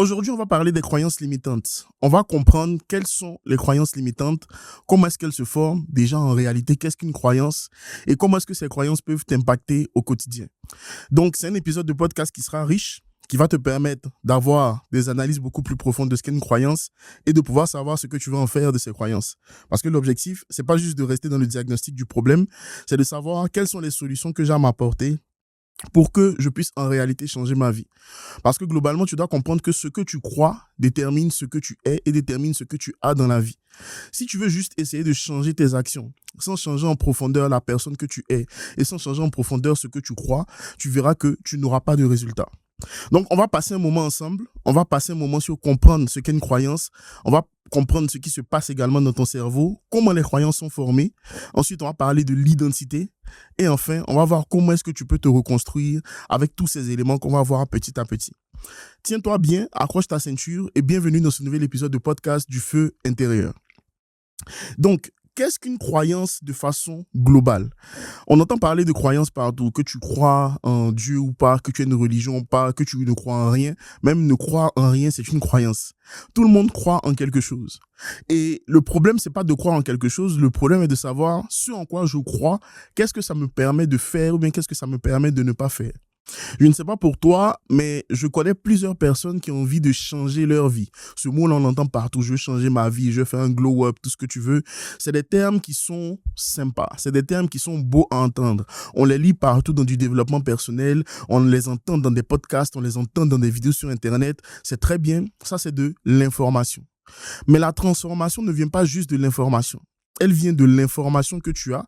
Aujourd'hui, on va parler des croyances limitantes. On va comprendre quelles sont les croyances limitantes, comment est-ce qu'elles se forment, déjà en réalité, qu'est-ce qu'une croyance et comment est-ce que ces croyances peuvent t'impacter au quotidien. Donc, c'est un épisode de podcast qui sera riche, qui va te permettre d'avoir des analyses beaucoup plus profondes de ce qu'est une croyance et de pouvoir savoir ce que tu veux en faire de ces croyances. Parce que l'objectif, c'est pas juste de rester dans le diagnostic du problème, c'est de savoir quelles sont les solutions que j'ai à m'apporter pour que je puisse en réalité changer ma vie. Parce que globalement, tu dois comprendre que ce que tu crois détermine ce que tu es et détermine ce que tu as dans la vie. Si tu veux juste essayer de changer tes actions, sans changer en profondeur la personne que tu es et sans changer en profondeur ce que tu crois, tu verras que tu n'auras pas de résultat. Donc, on va passer un moment ensemble. On va passer un moment sur comprendre ce qu'est une croyance. On va comprendre ce qui se passe également dans ton cerveau, comment les croyances sont formées. Ensuite, on va parler de l'identité. Et enfin, on va voir comment est-ce que tu peux te reconstruire avec tous ces éléments qu'on va voir petit à petit. Tiens-toi bien, accroche ta ceinture et bienvenue dans ce nouvel épisode de podcast du Feu intérieur. Donc, qu'est-ce qu'une croyance de façon globale? On entend parler de croyances partout, que tu crois en Dieu ou pas, que tu as une religion ou pas, que tu ne crois en rien. Même ne croire en rien, c'est une croyance. Tout le monde croit en quelque chose. Et le problème, c'est pas de croire en quelque chose, le problème est de savoir ce en quoi je crois, qu'est-ce que ça me permet de faire ou bien qu'est-ce que ça me permet de ne pas faire. Je ne sais pas pour toi, mais je connais plusieurs personnes qui ont envie de changer leur vie. Ce mot, on l'entend partout. Je veux changer ma vie, je veux faire un glow-up, tout ce que tu veux. C'est des termes qui sont sympas. C'est des termes qui sont beaux à entendre. On les lit partout dans du développement personnel. On les entend dans des podcasts, on les entend dans des vidéos sur Internet. C'est très bien. Ça, c'est de l'information. Mais la transformation ne vient pas juste de l'information. Elle vient de l'information que tu as,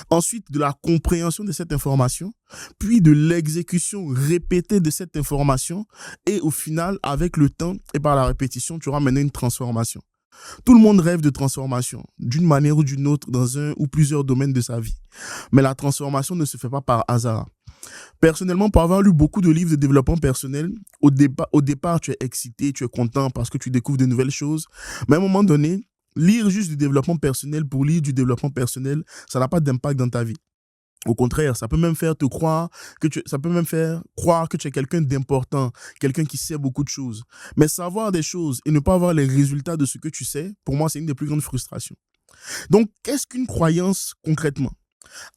ensuite de la compréhension de cette information, puis de l'exécution répétée de cette information, et au final, avec le temps et par la répétition, tu auras mené une transformation. Tout le monde rêve de transformation, d'une manière ou d'une autre, dans un ou plusieurs domaines de sa vie. Mais la transformation ne se fait pas par hasard. Personnellement, pour avoir lu beaucoup de livres de développement personnel, au départ, tu es excité, tu es content parce que tu découvres de nouvelles choses, mais à un moment donné, lire juste du développement personnel pour lire du développement personnel, ça n'a pas d'impact dans ta vie. Au contraire, ça peut même faire croire que tu es quelqu'un d'important, quelqu'un qui sait beaucoup de choses. Mais savoir des choses et ne pas avoir les résultats de ce que tu sais, pour moi, c'est une des plus grandes frustrations. Donc, qu'est-ce qu'une croyance concrètement?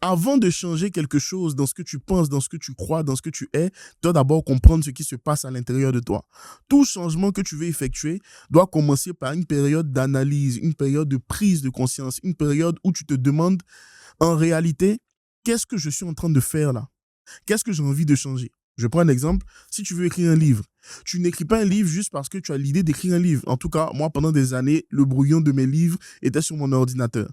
Avant de changer quelque chose dans ce que tu penses, dans ce que tu crois, dans ce que tu es, tu dois d'abord comprendre ce qui se passe à l'intérieur de toi. Tout changement que tu veux effectuer doit commencer par une période d'analyse, une période de prise de conscience, une période où tu te demandes, en réalité, qu'est-ce que je suis en train de faire là? Qu'est-ce que j'ai envie de changer? Je prends un exemple. Si tu veux écrire un livre, tu n'écris pas un livre juste parce que tu as l'idée d'écrire un livre. En tout cas, moi, pendant des années, le brouillon de mes livres était sur mon ordinateur.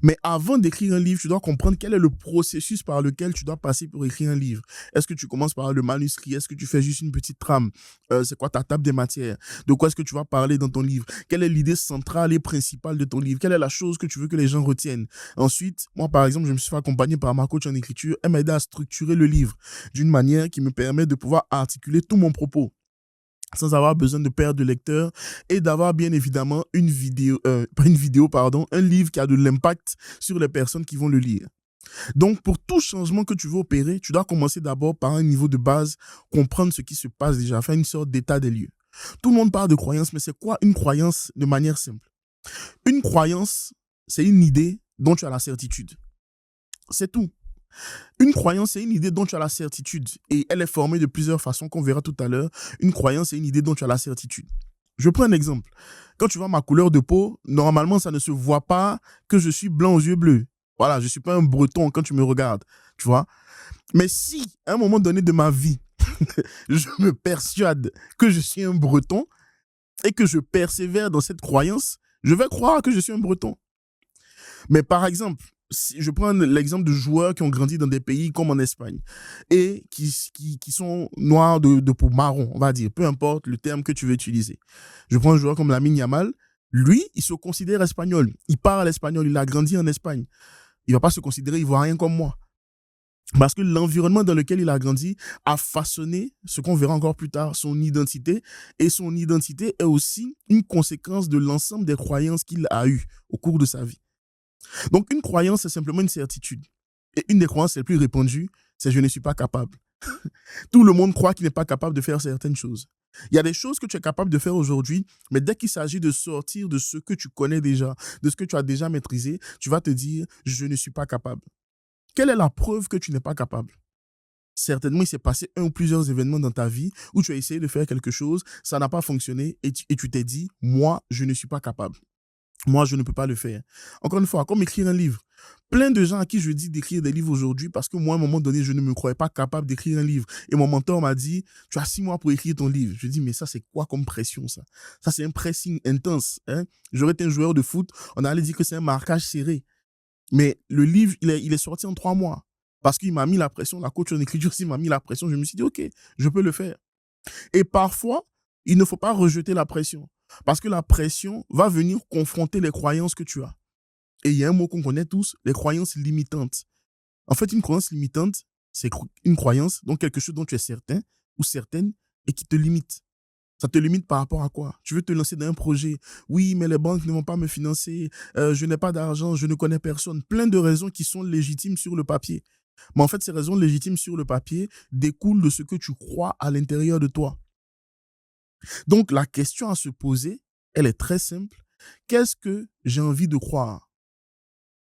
Mais avant d'écrire un livre, tu dois comprendre quel est le processus par lequel tu dois passer pour écrire un livre. Est-ce que tu commences par le manuscrit? Est-ce que tu fais juste une petite trame? C'est quoi ta table des matières? De quoi est-ce que tu vas parler dans ton livre? Quelle est l'idée centrale et principale de ton livre? Quelle est la chose que tu veux que les gens retiennent? Ensuite, moi, par exemple, je me suis fait accompagner par ma coach en écriture. Elle m'a aidé à structurer le livre d'une manière qui me permet de pouvoir articuler tout mon propos sans avoir besoin de perdre de lecteur et d'avoir bien évidemment un livre qui a de l'impact sur les personnes qui vont le lire. Donc, pour tout changement que tu veux opérer, tu dois commencer d'abord par un niveau de base, comprendre ce qui se passe déjà, faire une sorte d'état des lieux. Tout le monde parle de croyance, mais c'est quoi une croyance de manière simple? Une croyance, c'est une idée dont tu as la certitude. C'est tout. Une croyance, c'est une idée dont tu as la certitude et elle est formée de plusieurs façons qu'on verra tout à l'heure. Une croyance, c'est une idée dont tu as la certitude. Je prends un exemple. Quand tu vois ma couleur de peau, normalement, ça ne se voit pas que je suis blanc aux yeux bleus. Voilà, je ne suis pas un breton quand tu me regardes, tu vois. Mais si, à un moment donné de ma vie, je me persuade que je suis un breton et que je persévère dans cette croyance, je vais croire que je suis un breton. Mais par exemple, si je prends l'exemple de joueurs qui ont grandi dans des pays comme en Espagne et qui sont noirs de peau marron, on va dire, peu importe le terme que tu veux utiliser. Je prends un joueur comme Lamine Yamal, lui, il se considère espagnol, il parle espagnol, il a grandi en Espagne. Il ne va pas se considérer ivoirien comme moi. Parce que l'environnement dans lequel il a grandi a façonné, ce qu'on verra encore plus tard, son identité. Et son identité est aussi une conséquence de l'ensemble des croyances qu'il a eues au cours de sa vie. Donc, une croyance, c'est simplement une certitude. Et une des croyances les plus répandues, c'est « je ne suis pas capable ». Tout le monde croit qu'il n'est pas capable de faire certaines choses. Il y a des choses que tu es capable de faire aujourd'hui, mais dès qu'il s'agit de sortir de ce que tu connais déjà, de ce que tu as déjà maîtrisé, tu vas te dire, je ne suis pas capable. Quelle est la preuve que tu n'es pas capable? Certainement, il s'est passé un ou plusieurs événements dans ta vie où tu as essayé de faire quelque chose, ça n'a pas fonctionné et tu t'es dit, moi, je ne suis pas capable. Moi, je ne peux pas le faire. Encore une fois, comme écrire un livre. Plein de gens à qui je dis d'écrire des livres aujourd'hui parce que moi, à un moment donné, je ne me croyais pas capable d'écrire un livre. Et mon mentor m'a dit, tu as 6 mois pour écrire ton livre. Je dis, mais ça, c'est quoi comme pression, ça? Ça, c'est un pressing intense. Hein? J'aurais été un joueur de foot, on allait dire que c'est un marquage serré. Mais le livre, il est sorti en 3 mois. Parce qu'il m'a mis la pression, la coach en écriture aussi m'a mis la pression. Je me suis dit, OK, je peux le faire. Et parfois, il ne faut pas rejeter la pression. Parce que la pression va venir confronter les croyances que tu as. Et il y a un mot qu'on connaît tous, les croyances limitantes. En fait, une croyance limitante, c'est une croyance, donc quelque chose dont tu es certain ou certaine et qui te limite. Ça te limite par rapport à quoi? Tu veux te lancer dans un projet. Oui, mais les banques ne vont pas me financer. Je n'ai pas d'argent, je ne connais personne. Plein de raisons qui sont légitimes sur le papier. Mais en fait, ces raisons légitimes sur le papier découlent de ce que tu crois à l'intérieur de toi. Donc, la question à se poser, elle est très simple. Qu'est-ce que j'ai envie de croire?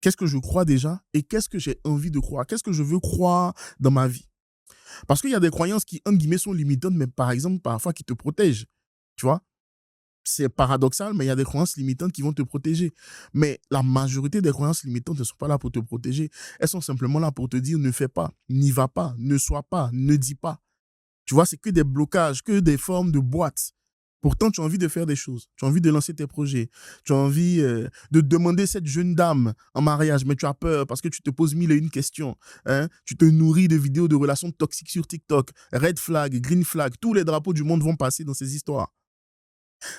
Qu'est-ce que je crois déjà? Et qu'est-ce que j'ai envie de croire? Qu'est-ce que je veux croire dans ma vie? Parce qu'il y a des croyances qui, entre guillemets, sont limitantes, mais par exemple, parfois, qui te protègent. Tu vois? C'est paradoxal, mais il y a des croyances limitantes qui vont te protéger. Mais la majorité des croyances limitantes ne sont pas là pour te protéger. Elles sont simplement là pour te dire ne fais pas, n'y va pas, ne sois pas, ne dis pas. Tu vois, c'est que des blocages, que des formes de boîtes. Pourtant, tu as envie de faire des choses. Tu as envie de lancer tes projets. Tu as envie de demander cette jeune dame en mariage, mais tu as peur parce que tu te poses mille et une questions. Hein? Tu te nourris de vidéos de relations toxiques sur TikTok. Red flag, green flag, tous les drapeaux du monde vont passer dans ces histoires.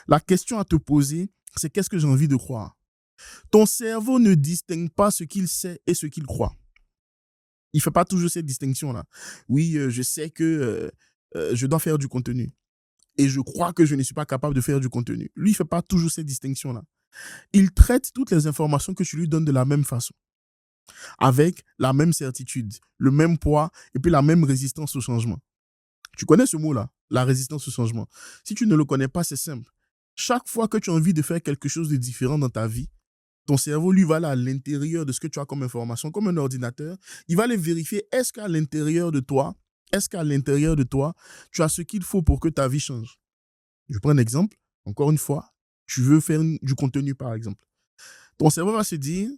La question à te poser, c'est qu'est-ce que j'ai envie de croire? Ton cerveau ne distingue pas ce qu'il sait et ce qu'il croit. Il ne fait pas toujours cette distinction-là. Oui, je sais que je dois faire du contenu. Et je crois que je ne suis pas capable de faire du contenu. Lui, il ne fait pas toujours cette distinction-là. Il traite toutes les informations que tu lui donnes de la même façon, avec la même certitude, le même poids et puis la même résistance au changement. Tu connais ce mot-là, la résistance au changement. Si tu ne le connais pas, c'est simple. Chaque fois que tu as envie de faire quelque chose de différent dans ta vie, ton cerveau, lui, va aller à l'intérieur de ce que tu as comme information, comme un ordinateur. Il va aller vérifier, est-ce qu'à l'intérieur de toi, tu as ce qu'il faut pour que ta vie change. Je prends un exemple. Encore une fois, tu veux faire du contenu, par exemple. Ton cerveau va se dire,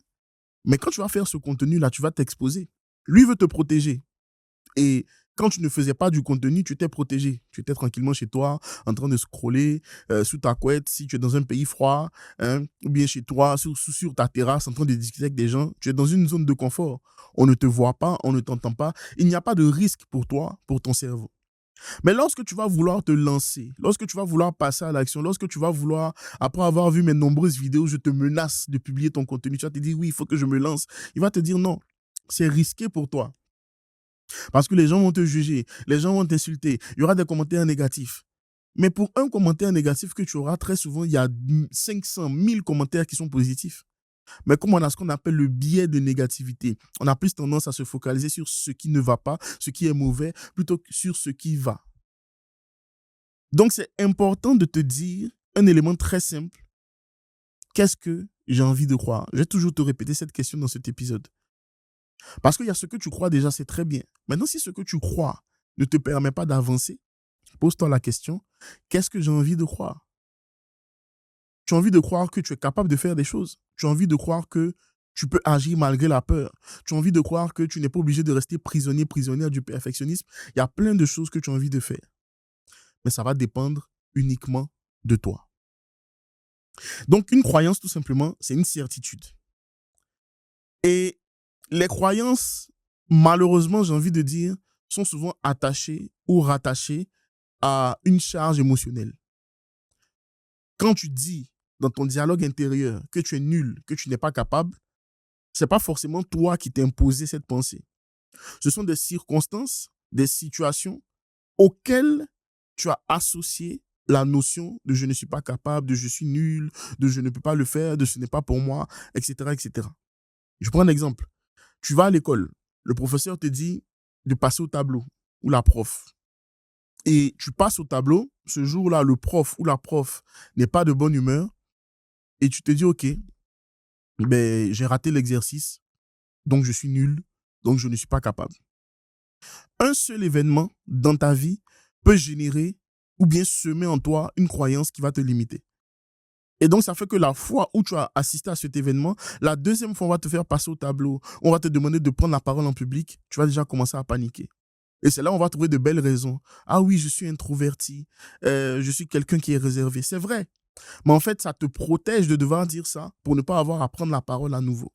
mais quand tu vas faire ce contenu-là, tu vas t'exposer. Lui veut te protéger. Et quand tu ne faisais pas du contenu, tu t'es protégé. Tu étais tranquillement chez toi, en train de scroller sous ta couette, si tu es dans un pays froid, hein, ou bien chez toi, sur ta terrasse, en train de discuter avec des gens. Tu es dans une zone de confort. On ne te voit pas, on ne t'entend pas. Il n'y a pas de risque pour toi, pour ton cerveau. Mais lorsque tu vas vouloir te lancer, lorsque tu vas vouloir passer à l'action, lorsque tu vas vouloir, après avoir vu mes nombreuses vidéos, je te menace de publier ton contenu, tu vas te dire, oui, il faut que je me lance. Il va te dire, non, c'est risqué pour toi. Parce que les gens vont te juger, les gens vont t'insulter, il y aura des commentaires négatifs. Mais pour un commentaire négatif que tu auras, très souvent, il y a 500 000 commentaires qui sont positifs. Mais comme on a ce qu'on appelle le biais de négativité, on a plus tendance à se focaliser sur ce qui ne va pas, ce qui est mauvais, plutôt que sur ce qui va. Donc, c'est important de te dire un élément très simple. Qu'est-ce que j'ai envie de croire? Je vais toujours te répéter cette question dans cet épisode. Parce qu'il y a ce que tu crois déjà, c'est très bien. Maintenant, si ce que tu crois ne te permet pas d'avancer, pose-toi la question, qu'est-ce que j'ai envie de croire? Tu as envie de croire que tu es capable de faire des choses. Tu as envie de croire que tu peux agir malgré la peur. Tu as envie de croire que tu n'es pas obligé de rester prisonnière du perfectionnisme. Il y a plein de choses que tu as envie de faire. Mais ça va dépendre uniquement de toi. Donc, une croyance, tout simplement, c'est une certitude. Et les croyances, malheureusement, j'ai envie de dire, sont souvent attachées ou rattachées à une charge émotionnelle. Quand tu dis dans ton dialogue intérieur que tu es nul, que tu n'es pas capable, ce n'est pas forcément toi qui t'es imposé cette pensée. Ce sont des circonstances, des situations auxquelles tu as associé la notion de je ne suis pas capable, de je suis nul, de je ne peux pas le faire, de ce n'est pas pour moi, etc., etc. Je prends un exemple. Tu vas à l'école, le professeur te dit de passer au tableau, ou la prof. et tu passes au tableau, ce jour-là, le prof ou la prof n'est pas de bonne humeur et tu te dis, OK, ben, j'ai raté l'exercice, donc je suis nul, donc je ne suis pas capable. Un seul événement dans ta vie peut générer ou bien semer en toi une croyance qui va te limiter. Et donc, ça fait que la fois où tu as assisté à cet événement, la deuxième fois, on va te faire passer au tableau, on va te demander de prendre la parole en public, tu vas déjà commencer à paniquer. Et c'est là où on va trouver de belles raisons. Ah oui, je suis introverti, je suis quelqu'un qui est réservé. C'est vrai. Mais en fait, ça te protège de devoir dire ça pour ne pas avoir à prendre la parole à nouveau.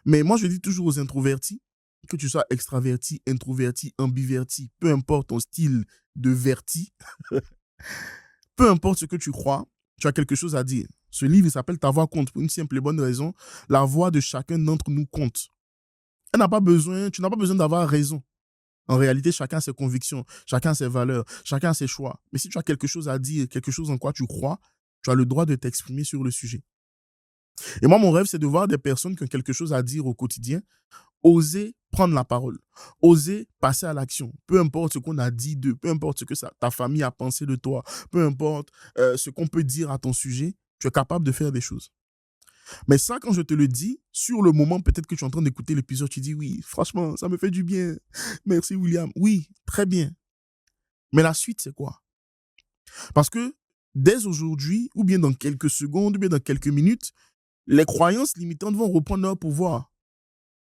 Mais moi, je dis toujours aux introvertis, que tu sois extraverti, introverti, ambiverti, peu importe ton style de verti, peu importe ce que tu crois, tu as quelque chose à dire. Ce livre, il s'appelle Ta voix compte pour une simple et bonne raison. La voix de chacun d'entre nous compte. Tu n'as pas besoin d'avoir raison. En réalité, chacun a ses convictions, chacun a ses valeurs, chacun a ses choix. Mais si tu as quelque chose à dire, quelque chose en quoi tu crois, tu as le droit de t'exprimer sur le sujet. Et moi, mon rêve, c'est de voir des personnes qui ont quelque chose à dire au quotidien, oser prendre la parole, oser passer à l'action. Peu importe ce qu'on a dit d'eux, peu importe ce que ta famille a pensé de toi, peu importe ce qu'on peut dire à ton sujet, tu es capable de faire des choses. Mais ça, quand je te le dis, sur le moment, peut-être que tu es en train d'écouter l'épisode, tu dis oui, franchement, ça me fait du bien. Merci, William. Oui, très bien. Mais la suite, c'est quoi? Parce que dès aujourd'hui, ou bien dans quelques secondes, ou bien dans quelques minutes, les croyances limitantes vont reprendre leur pouvoir.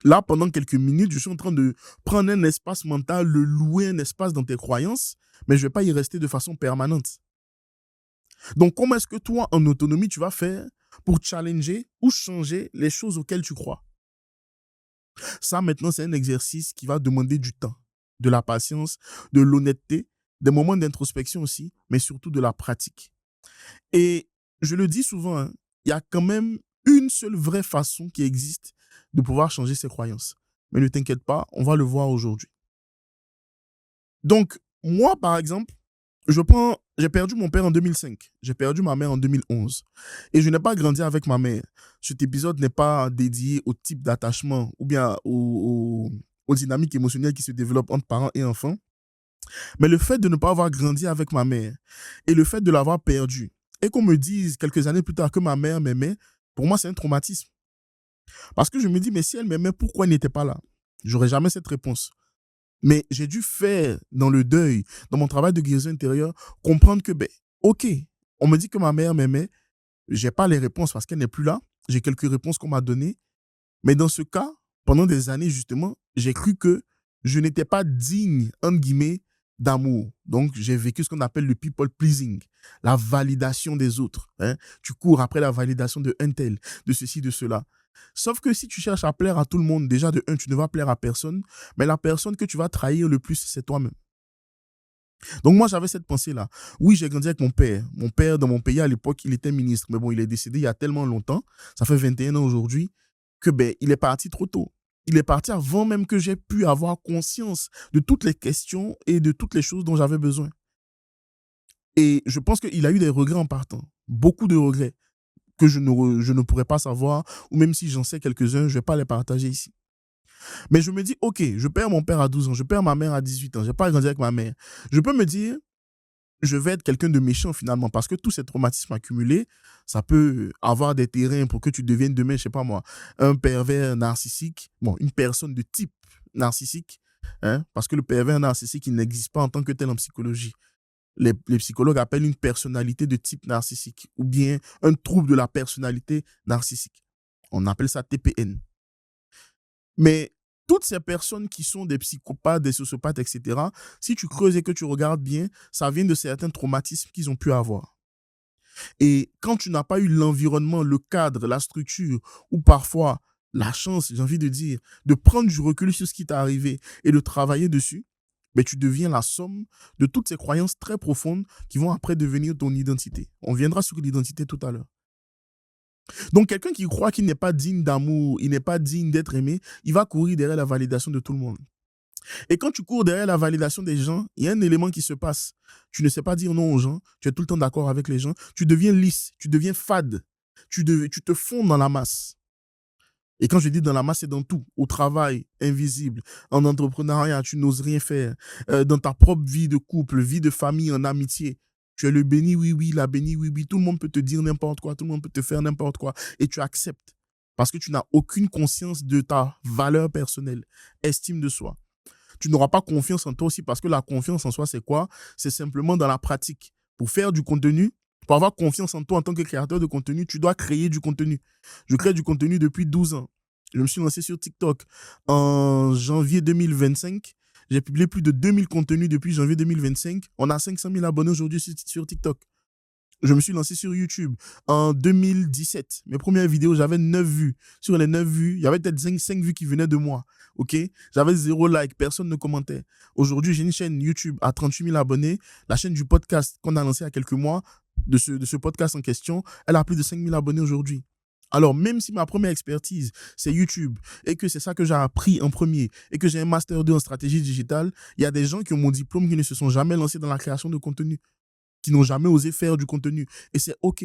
Là, pendant quelques minutes, je suis en train de prendre un espace mental, de louer un espace dans tes croyances, mais je ne vais pas y rester de façon permanente. Donc, comment est-ce que toi, en autonomie, tu vas faire pour challenger ou changer les choses auxquelles tu crois? Ça, maintenant, c'est un exercice qui va demander du temps, de la patience, de l'honnêteté, des moments d'introspection aussi, mais surtout de la pratique. Et je le dis souvent, hein, il y a quand même une seule vraie façon qui existe de pouvoir changer ses croyances. Mais ne t'inquiète pas, on va le voir aujourd'hui. Donc, moi, par exemple, j'ai perdu mon père en 2005. J'ai perdu ma mère en 2011. Et je n'ai pas grandi avec ma mère. Cet épisode n'est pas dédié au type d'attachement ou bien aux dynamiques émotionnelles qui se développent entre parents et enfants. Mais le fait de ne pas avoir grandi avec ma mère et le fait de l'avoir perdue et qu'on me dise quelques années plus tard que ma mère m'aimait, pour moi, c'est un traumatisme. Parce que je me dis, mais si elle m'aimait, pourquoi elle n'était pas là? J'aurais jamais cette réponse. Mais j'ai dû faire dans le deuil, dans mon travail de guérison intérieure, comprendre que, ben, ok, on me dit que ma mère m'aimait, j'ai pas les réponses parce qu'elle n'est plus là, j'ai quelques réponses qu'on m'a données, mais dans ce cas, pendant des années justement, j'ai cru que je n'étais pas digne, entre guillemets, d'amour. Donc, j'ai vécu ce qu'on appelle le people pleasing, la validation des autres. Hein. Tu cours après la validation de un tel, de ceci, de cela. Sauf que si tu cherches à plaire à tout le monde, déjà de un, tu ne vas plaire à personne, mais la personne que tu vas trahir le plus, c'est toi-même. Donc moi, j'avais cette pensée-là. Oui, j'ai grandi avec mon père. Mon père, dans mon pays, à l'époque, il était ministre. Mais bon, il est décédé il y a tellement longtemps, ça fait 21 ans aujourd'hui, que ben, il est parti trop tôt. Il est parti avant même que j'ai pu avoir conscience de toutes les questions et de toutes les choses dont j'avais besoin. Et je pense qu'il a eu des regrets en partant. Beaucoup de regrets que je ne pourrais pas savoir, ou même si j'en sais quelques-uns, je ne vais pas les partager ici. Mais je me dis, ok, je perds mon père à 12 ans, je perds ma mère à 18 ans, je n'ai pas grandi avec ma mère. Je peux me dire, je vais être quelqu'un de méchant finalement, parce que tous ces traumatismes accumulés, ça peut avoir des terrains pour que tu deviennes demain, je ne sais pas moi, un pervers narcissique, bon, une personne de type narcissique, hein, parce que le pervers narcissique, il n'existe pas en tant que tel en psychologie. Les psychologues appellent une personnalité de type narcissique ou bien un trouble de la personnalité narcissique. On appelle ça TPN. Mais toutes ces personnes qui sont des psychopathes, des sociopathes, etc., si tu creuses et que tu regardes bien, ça vient de certains traumatismes qu'ils ont pu avoir. Et quand tu n'as pas eu l'environnement, le cadre, la structure, ou parfois la chance, j'ai envie de dire, de prendre du recul sur ce qui t'est arrivé et de travailler dessus, mais tu deviens la somme de toutes ces croyances très profondes qui vont après devenir ton identité. On viendra sur l'identité tout à l'heure. Donc, quelqu'un qui croit qu'il n'est pas digne d'amour, il n'est pas digne d'être aimé, il va courir derrière la validation de tout le monde. Et quand tu cours derrière la validation des gens, il y a un élément qui se passe. Tu ne sais pas dire non aux gens, tu es tout le temps d'accord avec les gens, tu deviens lisse, tu deviens fade, tu te fonds dans la masse. Et quand je dis dans la masse, c'est dans tout. Au travail, invisible. En entrepreneuriat, tu n'oses rien faire. Dans ta propre vie de couple, vie de famille, en amitié. Tu es le béni, oui, oui, la béni, oui, oui. Tout le monde peut te dire n'importe quoi. Tout le monde peut te faire n'importe quoi. Et tu acceptes. Parce que tu n'as aucune conscience de ta valeur personnelle, estime de soi. Tu n'auras pas confiance en toi aussi parce que la confiance en soi, c'est quoi? C'est simplement dans la pratique. Pour faire du contenu, pour avoir confiance en toi en tant que créateur de contenu, tu dois créer du contenu. Je crée du contenu depuis 12 ans. Je me suis lancé sur TikTok en janvier 2025. J'ai publié plus de 2000 contenus depuis janvier 2025. On a 500 000 abonnés aujourd'hui sur TikTok. Je me suis lancé sur YouTube en 2017. Mes premières vidéos, j'avais 9 vues. Sur les 9 vues, il y avait peut-être 5 vues qui venaient de moi. OK? J'avais 0 like, personne ne commentait. Aujourd'hui, j'ai une chaîne YouTube à 38 000 abonnés. La chaîne du podcast qu'on a lancé il y a quelques mois, de ce podcast en question, elle a plus de 5 000 abonnés aujourd'hui. Alors, même si ma première expertise, c'est YouTube, et que c'est ça que j'ai appris en premier, et que j'ai un Master 2 en stratégie digitale, il y a des gens qui ont mon diplôme qui ne se sont jamais lancés dans la création de contenu, qui n'ont jamais osé faire du contenu. Et c'est OK.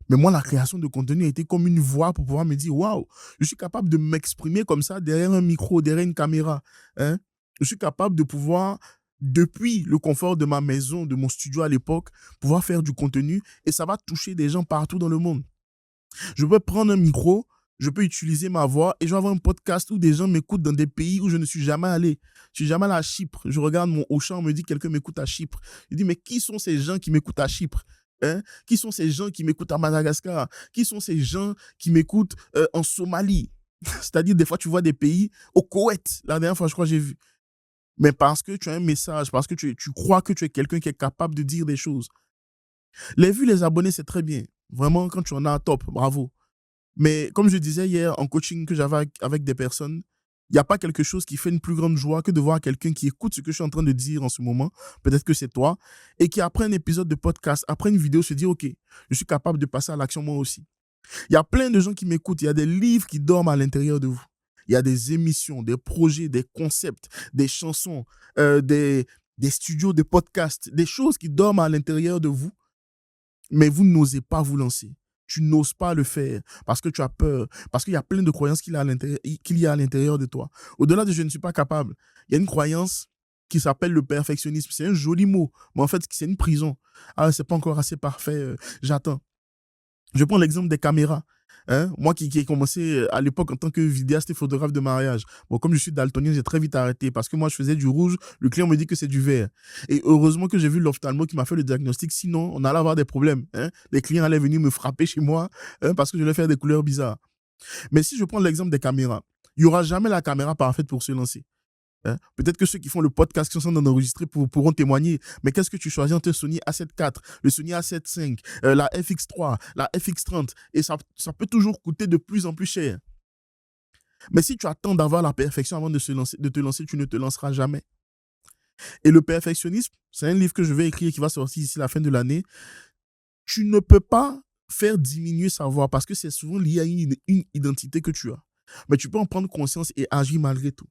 Mais moi, la création de contenu a été comme une voix pour pouvoir me dire, waouh, je suis capable de m'exprimer comme ça derrière un micro, derrière une caméra. Hein? Je suis capable de pouvoir, depuis le confort de ma maison, de mon studio à l'époque, pouvoir faire du contenu et ça va toucher des gens partout dans le monde. Je peux prendre un micro, je peux utiliser ma voix et je vais avoir un podcast où des gens m'écoutent dans des pays où je ne suis jamais allé. Je suis jamais allé à Chypre. Je regarde mon Auchan, on me dit que quelqu'un m'écoute à Chypre. Je dis, mais qui sont ces gens qui m'écoutent à Chypre? Hein? Qui sont ces gens qui m'écoutent à Madagascar? Qui sont ces gens qui m'écoutent en Somalie? C'est-à-dire, des fois, tu vois des pays, au Koweït, la dernière fois, je crois que j'ai vu. Mais parce que tu as un message, parce que tu crois que tu es quelqu'un qui est capable de dire des choses. Les vues, les abonnés, c'est très bien. Vraiment, quand tu en as, top, bravo. Mais comme je disais hier en coaching que j'avais avec des personnes, il n'y a pas quelque chose qui fait une plus grande joie que de voir quelqu'un qui écoute ce que je suis en train de dire en ce moment, peut-être que c'est toi, et qui après un épisode de podcast, après une vidéo, se dit, OK, je suis capable de passer à l'action moi aussi. Il y a plein de gens qui m'écoutent, il y a des livres qui dorment à l'intérieur de vous. Il y a des émissions, des projets, des concepts, des chansons, des studios, des podcasts, des choses qui dorment à l'intérieur de vous, mais vous n'osez pas vous lancer. Tu n'oses pas le faire parce que tu as peur, parce qu'il y a plein de croyances qu'il y a à l'intérieur de toi. Au-delà de je ne suis pas capable, il y a une croyance qui s'appelle le perfectionnisme. C'est un joli mot, mais en fait, c'est une prison. Ah, c'est pas encore assez parfait, j'attends. Je prends l'exemple des caméras. Hein? Moi qui ai commencé à l'époque en tant que vidéaste et photographe de mariage. Bon, comme je suis daltonien, j'ai très vite arrêté parce que moi, je faisais du rouge. Le client me dit que c'est du vert. Et heureusement que j'ai vu l'ophtalmo qui m'a fait le diagnostic. Sinon, on allait avoir des problèmes. Hein? Les clients allaient venir me frapper chez moi parce que je vais faire des couleurs bizarres. Mais si je prends l'exemple des caméras, il n'y aura jamais la caméra parfaite pour se lancer. Hein? Peut-être que ceux qui font le podcast qui sont en train d'enregistrer pourront témoigner. Mais qu'est-ce que tu choisis entre le Sony A7 IV, le Sony A7 V, la FX3, la FX30 et ça peut toujours coûter de plus en plus cher. Mais si tu attends d'avoir la perfection avant de te lancer, tu ne te lanceras jamais. Et le perfectionnisme, c'est un livre que je vais écrire qui va sortir d'ici la fin de l'année. Tu ne peux pas faire diminuer sa voix parce que c'est souvent lié à une identité que tu as. Mais tu peux en prendre conscience et agir malgré tout.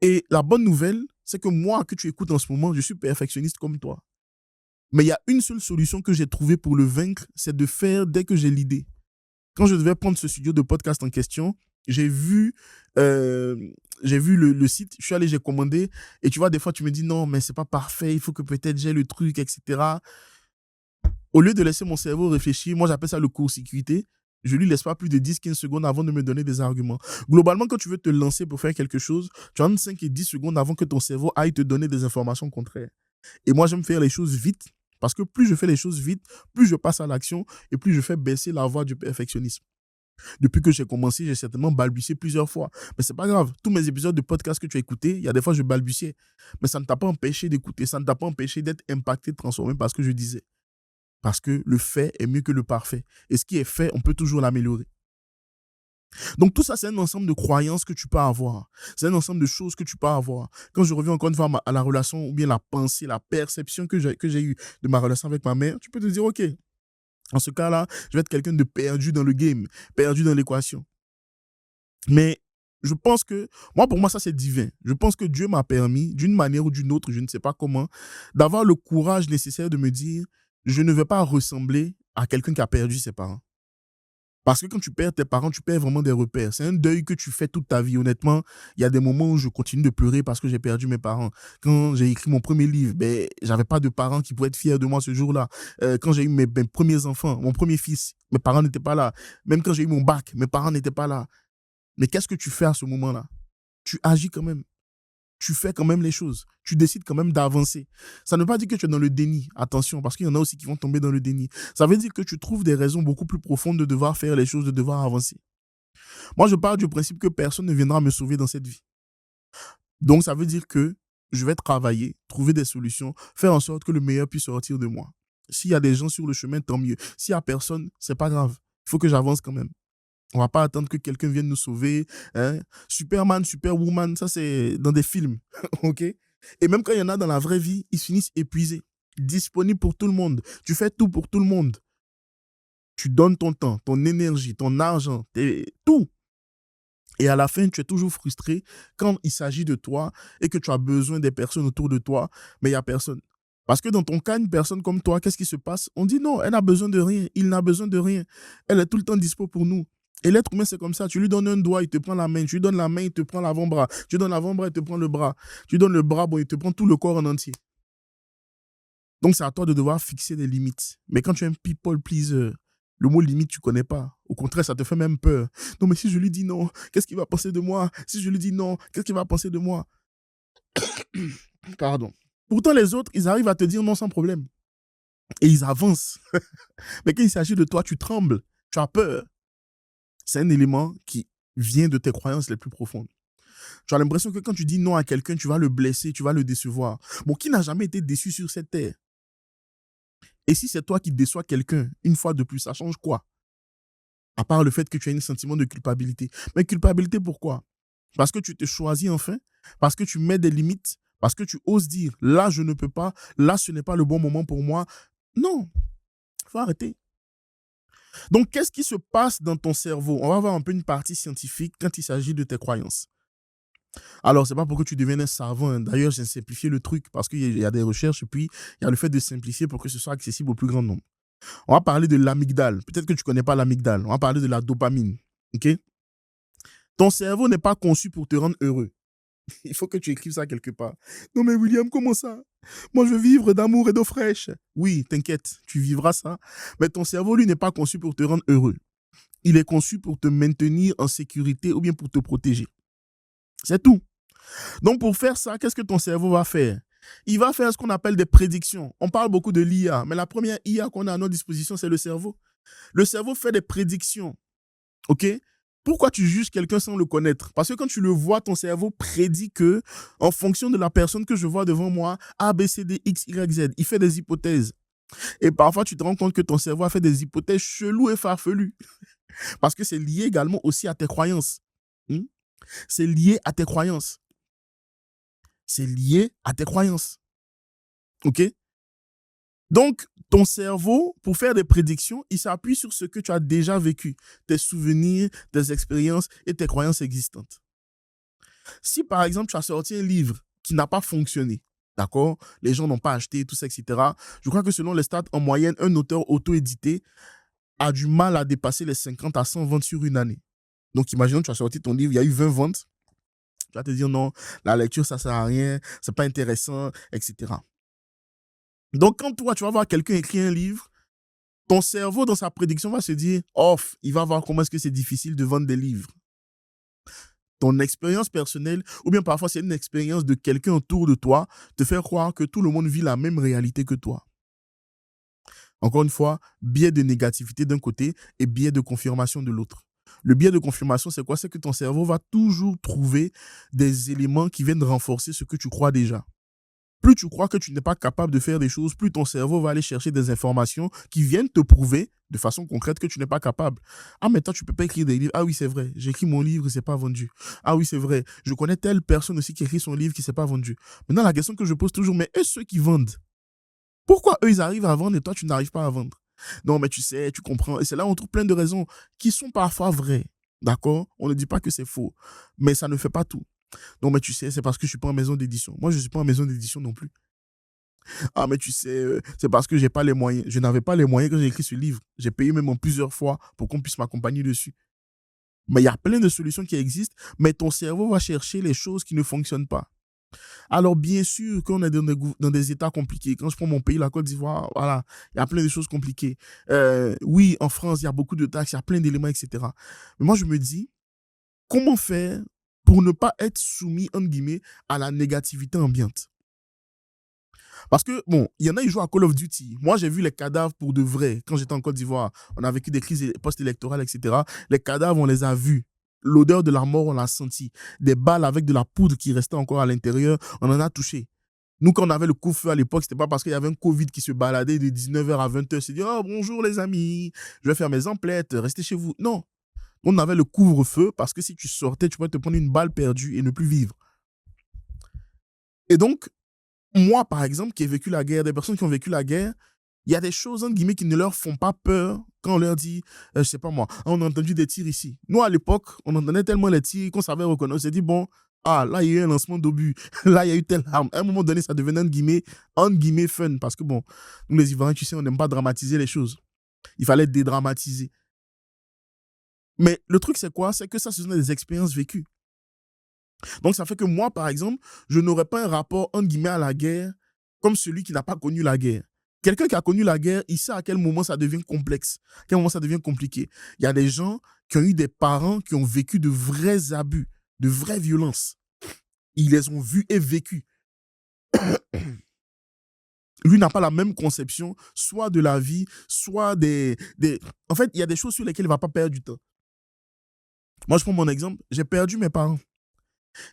Et la bonne nouvelle, c'est que moi, que tu écoutes en ce moment, je suis perfectionniste comme toi. Mais il y a une seule solution que j'ai trouvée pour le vaincre, c'est de faire dès que j'ai l'idée. Quand je devais prendre ce studio de podcast en question, j'ai vu le site, je suis allé, j'ai commandé, et tu vois, des fois, tu me dis non, mais c'est pas parfait, il faut que peut-être j'ai le truc, etc. Au lieu de laisser mon cerveau réfléchir, moi, j'appelle ça le court-circuité. Je lui laisse pas plus de 10-15 secondes avant de me donner des arguments. Globalement, quand tu veux te lancer pour faire quelque chose, tu as entre 5 et 10 secondes avant que ton cerveau aille te donner des informations contraires. Et moi, j'aime faire les choses vite parce que plus je fais les choses vite, plus je passe à l'action et plus je fais baisser la voie du perfectionnisme. Depuis que j'ai commencé, j'ai certainement balbutié plusieurs fois. Mais c'est pas grave. Tous mes épisodes de podcast que tu as écoutés, il y a des fois, je balbutiais. Mais ça ne t'a pas empêché d'écouter. Ça ne t'a pas empêché d'être impacté, transformé par ce que je disais. Parce que le fait est mieux que le parfait. Et ce qui est fait, on peut toujours l'améliorer. Donc tout ça, c'est un ensemble de croyances que tu peux avoir. C'est un ensemble de choses que tu peux avoir. Quand je reviens encore une fois à la relation ou bien la pensée, la perception que j'ai eue de ma relation avec ma mère, tu peux te dire, OK, en ce cas-là, je vais être quelqu'un de perdu dans le game, perdu dans l'équation. Mais je pense que, pour moi, ça c'est divin. Je pense que Dieu m'a permis, d'une manière ou d'une autre, je ne sais pas comment, d'avoir le courage nécessaire de me dire, je ne vais pas ressembler à quelqu'un qui a perdu ses parents. Parce que quand tu perds tes parents, tu perds vraiment des repères. C'est un deuil que tu fais toute ta vie. Honnêtement, il y a des moments où je continue de pleurer parce que j'ai perdu mes parents. Quand j'ai écrit mon premier livre, ben, j'avais pas de parents qui pouvaient être fiers de moi ce jour-là. Quand j'ai eu mes premiers enfants, mon premier fils, mes parents n'étaient pas là. Même quand j'ai eu mon bac, mes parents n'étaient pas là. Mais qu'est-ce que tu fais à ce moment-là? Tu agis quand même. Tu fais quand même les choses. Tu décides quand même d'avancer. Ça ne veut pas dire que tu es dans le déni. Attention, parce qu'il y en a aussi qui vont tomber dans le déni. Ça veut dire que tu trouves des raisons beaucoup plus profondes de devoir faire les choses, de devoir avancer. Moi, je pars du principe que personne ne viendra me sauver dans cette vie. Donc, ça veut dire que je vais travailler, trouver des solutions, faire en sorte que le meilleur puisse sortir de moi. S'il y a des gens sur le chemin, tant mieux. S'il n'y a personne, c'est pas grave. Il faut que j'avance quand même. On va pas attendre que quelqu'un vienne nous sauver. Hein. Superman, Superwoman, ça c'est dans des films. OK? Et même quand il y en a dans la vraie vie, ils finissent épuisés. Disponibles pour tout le monde. Tu fais tout pour tout le monde. Tu donnes ton temps, ton énergie, ton argent, tout. Et à la fin, tu es toujours frustré quand il s'agit de toi et que tu as besoin des personnes autour de toi, mais il n'y a personne. Parce que dans ton cas, une personne comme toi, qu'est-ce qui se passe? On dit non, elle n'a besoin de rien, il n'a besoin de rien. Elle est tout le temps dispo pour nous. Et l'être humain, c'est comme ça. Tu lui donnes un doigt, il te prend la main. Tu lui donnes la main, il te prend l'avant-bras. Tu lui donnes l'avant-bras, il te prend le bras. Tu lui donnes le bras, bon, il te prend tout le corps en entier. Donc, c'est à toi de devoir fixer des limites. Mais quand tu es un people pleaser, le mot limite, tu ne connais pas. Au contraire, ça te fait même peur. Non, mais si je lui dis non, qu'est-ce qu'il va penser de moi? Si je lui dis non, qu'est-ce qu'il va penser de moi? Pardon. Pourtant, les autres, ils arrivent à te dire non sans problème. Et ils avancent. Mais quand il s'agit de toi, tu trembles. Tu as peur. C'est un élément qui vient de tes croyances les plus profondes. Tu as l'impression que quand tu dis non à quelqu'un, tu vas le blesser, tu vas le décevoir. Bon, qui n'a jamais été déçu sur cette terre? Et si c'est toi qui déçois quelqu'un, une fois de plus, ça change quoi? À part le fait que tu as un sentiment de culpabilité. Mais culpabilité, pourquoi? Parce que tu te choisis enfin, parce que tu mets des limites, parce que tu oses dire, là, je ne peux pas, là, ce n'est pas le bon moment pour moi. Non, il faut arrêter. Donc, qu'est-ce qui se passe dans ton cerveau? On va voir un peu une partie scientifique quand il s'agit de tes croyances. Alors, c'est pas pour que tu deviennes un savant. Hein. D'ailleurs, j'ai simplifié le truc parce qu'il y a des recherches et puis il y a le fait de simplifier pour que ce soit accessible au plus grand nombre. On va parler de l'amygdale. Peut-être que tu ne connais pas l'amygdale. On va parler de la dopamine. OK? Ton cerveau n'est pas conçu pour te rendre heureux. Il faut que tu écrives ça quelque part. Non mais William, comment ça? Moi, je veux vivre d'amour et d'eau fraîche. Oui, t'inquiète, tu vivras ça. Mais ton cerveau, lui, n'est pas conçu pour te rendre heureux. Il est conçu pour te maintenir en sécurité ou bien pour te protéger. C'est tout. Donc, pour faire ça, qu'est-ce que ton cerveau va faire? Il va faire ce qu'on appelle des prédictions. On parle beaucoup de l'IA, mais la première IA qu'on a à notre disposition, c'est le cerveau. Le cerveau fait des prédictions. OK? Pourquoi tu juges quelqu'un sans le connaître? Parce que quand tu le vois, ton cerveau prédit que, en fonction de la personne que je vois devant moi, A, B, C, D, X, Y, Z, il fait des hypothèses. Et parfois, tu te rends compte que ton cerveau a fait des hypothèses cheloues et farfelues. Parce que c'est lié également aussi à tes croyances. C'est lié à tes croyances. C'est lié à tes croyances. OK? Donc, ton cerveau, pour faire des prédictions, il s'appuie sur ce que tu as déjà vécu, tes souvenirs, tes expériences et tes croyances existantes. Si, par exemple, tu as sorti un livre qui n'a pas fonctionné, d'accord? Les gens n'ont pas acheté, tout ça, etc. Je crois que selon les stats, en moyenne, un auteur auto-édité a du mal à dépasser les 50 à 100 ventes sur une année. Donc, imaginons que tu as sorti ton livre, il y a eu 20 ventes. Tu vas te dire non, la lecture, ça ne sert à rien, c'est pas intéressant, etc. Donc, quand toi, tu vas voir quelqu'un écrire un livre, ton cerveau, dans sa prédiction, va se dire, off, il va voir comment est-ce que c'est difficile de vendre des livres. Ton expérience personnelle, ou bien parfois c'est une expérience de quelqu'un autour de toi, te fait croire que tout le monde vit la même réalité que toi. Encore une fois, biais de négativité d'un côté et biais de confirmation de l'autre. Le biais de confirmation, c'est quoi? C'est que ton cerveau va toujours trouver des éléments qui viennent renforcer ce que tu crois déjà. Plus tu crois que tu n'es pas capable de faire des choses, plus ton cerveau va aller chercher des informations qui viennent te prouver de façon concrète que tu n'es pas capable. Ah, mais toi, tu ne peux pas écrire des livres. Ah oui, c'est vrai, j'ai écrit mon livre, il ne s'est pas vendu. Ah oui, c'est vrai, je connais telle personne aussi qui écrit son livre qui ne s'est pas vendu. Maintenant, la question que je pose toujours, mais est-ce ceux qui vendent? Pourquoi eux, ils arrivent à vendre et toi, tu n'arrives pas à vendre? Non, mais tu sais, tu comprends. Et c'est là où on trouve plein de raisons qui sont parfois vraies. D'accord? On ne dit pas que c'est faux, mais ça ne fait pas tout. Non, mais tu sais, c'est parce que je ne suis pas en maison d'édition. Moi, je ne suis pas en maison d'édition non plus. Ah, mais tu sais, c'est parce que j'ai pas les moyens. Je n'avais pas les moyens quand j'ai écrit ce livre. J'ai payé même en plusieurs fois pour qu'on puisse m'accompagner dessus. Mais il y a plein de solutions qui existent, mais ton cerveau va chercher les choses qui ne fonctionnent pas. Alors, bien sûr qu'on est dans des états compliqués. Quand je prends mon pays, la Côte d'Ivoire, voilà, il y a plein de choses compliquées. Oui, en France, il y a beaucoup de taxes, il y a plein d'éléments, etc. Mais moi, je me dis, comment faire pour ne pas être soumis, entre guillemets, à la négativité ambiante? Parce que, bon, il y en a, ils jouent à Call of Duty. Moi, j'ai vu les cadavres pour de vrai. Quand j'étais en Côte d'Ivoire, on a vécu des crises post-électorales, etc. Les cadavres, on les a vus. L'odeur de la mort, on l'a senti. Des balles avec de la poudre qui restait encore à l'intérieur, on en a touché. Nous, quand on avait le couvre-feu à l'époque, c'était pas parce qu'il y avait un Covid qui se baladait de 19h à 20h. C'est dit, oh, bonjour les amis, je vais faire mes emplettes, restez chez vous. Non. On avait le couvre-feu parce que si tu sortais, tu pouvais te prendre une balle perdue et ne plus vivre. Et donc, moi, par exemple, qui ai vécu la guerre, des personnes qui ont vécu la guerre, il y a des choses, entre guillemets, qui ne leur font pas peur quand on leur dit, je sais pas moi, ah, on a entendu des tirs ici. Nous, à l'époque, on entendait tellement les tirs qu'on savait reconnaître. On s'est dit, bon, ah, là, il y a eu un lancement d'obus. Là, il y a eu telle arme. À un moment donné, ça devenait, entre guillemets, fun. Parce que, bon, nous, les Ivoiriens, tu sais, on n'aime pas dramatiser les choses. Il fallait dédramatiser. Mais le truc, c'est quoi? C'est que ça, ce sont des expériences vécues. Donc, ça fait que moi, par exemple, je n'aurais pas un rapport, entre guillemets, à la guerre comme celui qui n'a pas connu la guerre. Quelqu'un qui a connu la guerre, il sait à quel moment ça devient complexe, à quel moment ça devient compliqué. Il y a des gens qui ont eu des parents qui ont vécu de vrais abus, de vraies violences. Ils les ont vus et vécus. Lui n'a pas la même conception, soit de la vie, soit des... En fait, il y a des choses sur lesquelles il ne va pas perdre du temps. Moi, je prends mon exemple. J'ai perdu mes parents.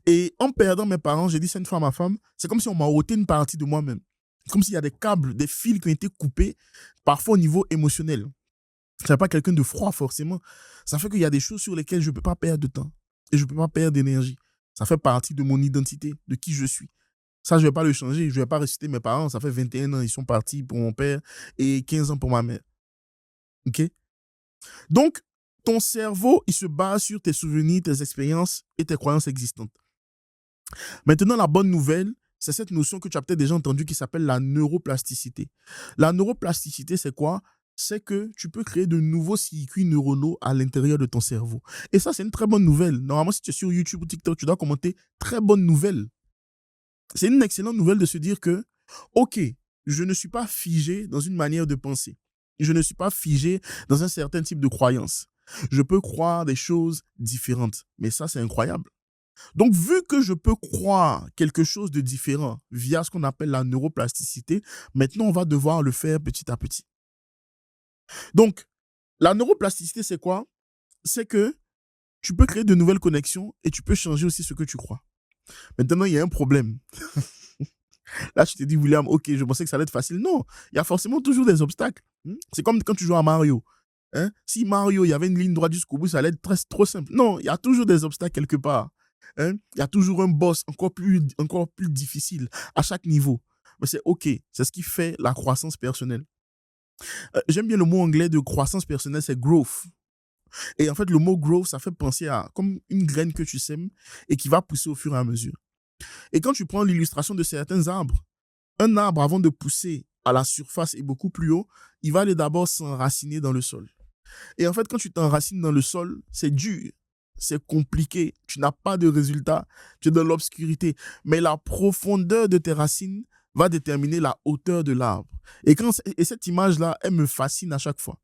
Et en perdant mes parents, j'ai dit cette fois à ma femme, c'est comme si on m'a ôté une partie de moi-même. C'est comme s'il y a des câbles, des fils qui ont été coupés, parfois au niveau émotionnel. Je ne suis pas quelqu'un de froid forcément. Ça fait qu'il y a des choses sur lesquelles je ne peux pas perdre de temps. Et je ne peux pas perdre d'énergie. Ça fait partie de mon identité, de qui je suis. Ça, je ne vais pas le changer. Je ne vais pas ressusciter mes parents. Ça fait 21 ans, ils sont partis pour mon père et 15 ans pour ma mère. OK? Donc, ton cerveau, il se base sur tes souvenirs, tes expériences et tes croyances existantes. Maintenant, la bonne nouvelle, c'est cette notion que tu as peut-être déjà entendue qui s'appelle la neuroplasticité. La neuroplasticité, c'est quoi? C'est que tu peux créer de nouveaux circuits neuronaux à l'intérieur de ton cerveau. Et ça, c'est une très bonne nouvelle. Normalement, si tu es sur YouTube ou TikTok, tu dois commenter très bonne nouvelle. C'est une excellente nouvelle de se dire que, OK, je ne suis pas figé dans une manière de penser. Je ne suis pas figé dans un certain type de croyance. Je peux croire des choses différentes. Mais ça, c'est incroyable. Donc, vu que je peux croire quelque chose de différent via ce qu'on appelle la neuroplasticité, maintenant, on va devoir le faire petit à petit. Donc, la neuroplasticité, c'est quoi? C'est que tu peux créer de nouvelles connexions et tu peux changer aussi ce que tu crois. Maintenant, il y a un problème. Là, tu te dis, William, ok, je pensais que ça allait être facile. Non, il y a forcément toujours des obstacles. C'est comme quand tu joues à Mario. Si Mario, il y avait une ligne droite jusqu'au bout, ça allait être trop simple. Non, il y a toujours des obstacles quelque part. Il y a toujours un boss encore plus difficile à chaque niveau. Mais c'est OK. C'est ce qui fait la croissance personnelle. J'aime bien le mot anglais de croissance personnelle, c'est growth. Et en fait, le mot growth, ça fait penser à comme une graine que tu sèmes et qui va pousser au fur et à mesure. Et quand tu prends l'illustration de certains arbres, un arbre, avant de pousser à la surface et beaucoup plus haut, il va aller d'abord s'enraciner dans le sol. Et en fait, quand tu t'enracines dans le sol, c'est dur, c'est compliqué, tu n'as pas de résultat, tu es dans l'obscurité. Mais la profondeur de tes racines va déterminer la hauteur de l'arbre. Et cette image-là, elle me fascine à chaque fois.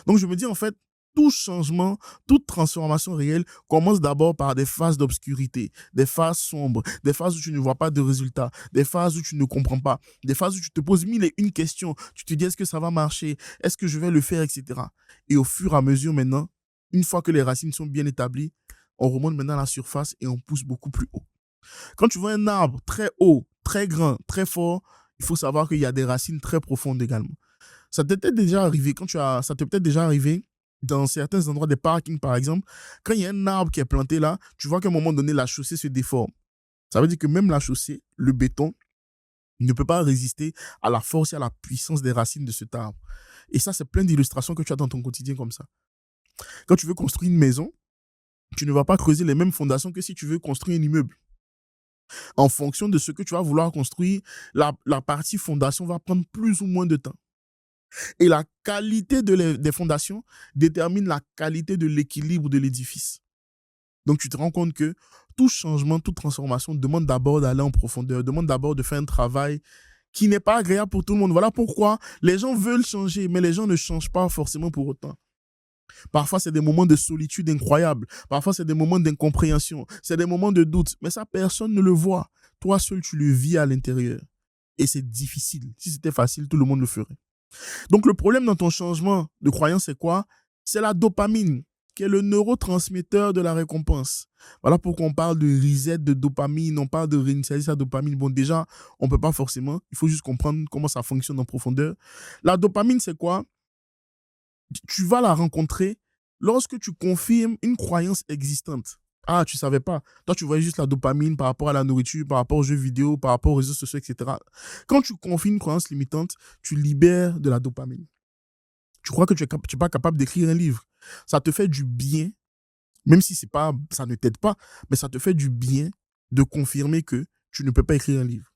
Donc, je me dis, en fait, tout changement, toute transformation réelle commence d'abord par des phases d'obscurité, des phases sombres, des phases où tu ne vois pas de résultats, des phases où tu ne comprends pas, des phases où tu te poses mille et une questions. Tu te dis, est-ce que ça va marcher? Est-ce que je vais le faire, etc. Et au fur et à mesure, maintenant, une fois que les racines sont bien établies, on remonte maintenant à la surface et on pousse beaucoup plus haut. Quand tu vois un arbre très haut, très grand, très fort, il faut savoir qu'il y a des racines très profondes également. Ça t'est peut-être déjà arrivé, ça t'est peut-être déjà arrivé dans certains endroits des parkings, par exemple, quand il y a un arbre qui est planté là, tu vois qu'à un moment donné, la chaussée se déforme. Ça veut dire que même la chaussée, le béton, ne peut pas résister à la force et à la puissance des racines de cet arbre. Et ça, c'est plein d'illustrations que tu as dans ton quotidien comme ça. Quand tu veux construire une maison, tu ne vas pas creuser les mêmes fondations que si tu veux construire un immeuble. En fonction de ce que tu vas vouloir construire, la partie fondation va prendre plus ou moins de temps. Et la qualité des fondations détermine la qualité de l'équilibre de l'édifice. Donc, tu te rends compte que tout changement, toute transformation demande d'abord d'aller en profondeur, demande d'abord de faire un travail qui n'est pas agréable pour tout le monde. Voilà pourquoi les gens veulent changer, mais les gens ne changent pas forcément pour autant. Parfois, c'est des moments de solitude incroyables. Parfois, c'est des moments d'incompréhension. C'est des moments de doute. Mais ça, personne ne le voit. Toi seul, tu le vis à l'intérieur. Et c'est difficile. Si c'était facile, tout le monde le ferait. Donc, le problème dans ton changement de croyance, c'est quoi? C'est la dopamine, qui est le neurotransmetteur de la récompense. Voilà pourquoi on parle de reset de dopamine, on parle de réinitialiser sa dopamine. Bon, déjà, on ne peut pas forcément. Il faut juste comprendre comment ça fonctionne en profondeur. La dopamine, c'est quoi? Tu vas la rencontrer lorsque tu confirmes une croyance existante. Ah, tu savais pas. Toi, tu voyais juste la dopamine par rapport à la nourriture, par rapport aux jeux vidéo, par rapport aux réseaux sociaux, etc. Quand tu confirmes une croyance limitante, tu libères de la dopamine. Tu crois que tu n'es pas capable d'écrire un livre. Ça te fait du bien, même si ça ne t'aide pas, mais ça te fait du bien de confirmer que tu ne peux pas écrire un livre.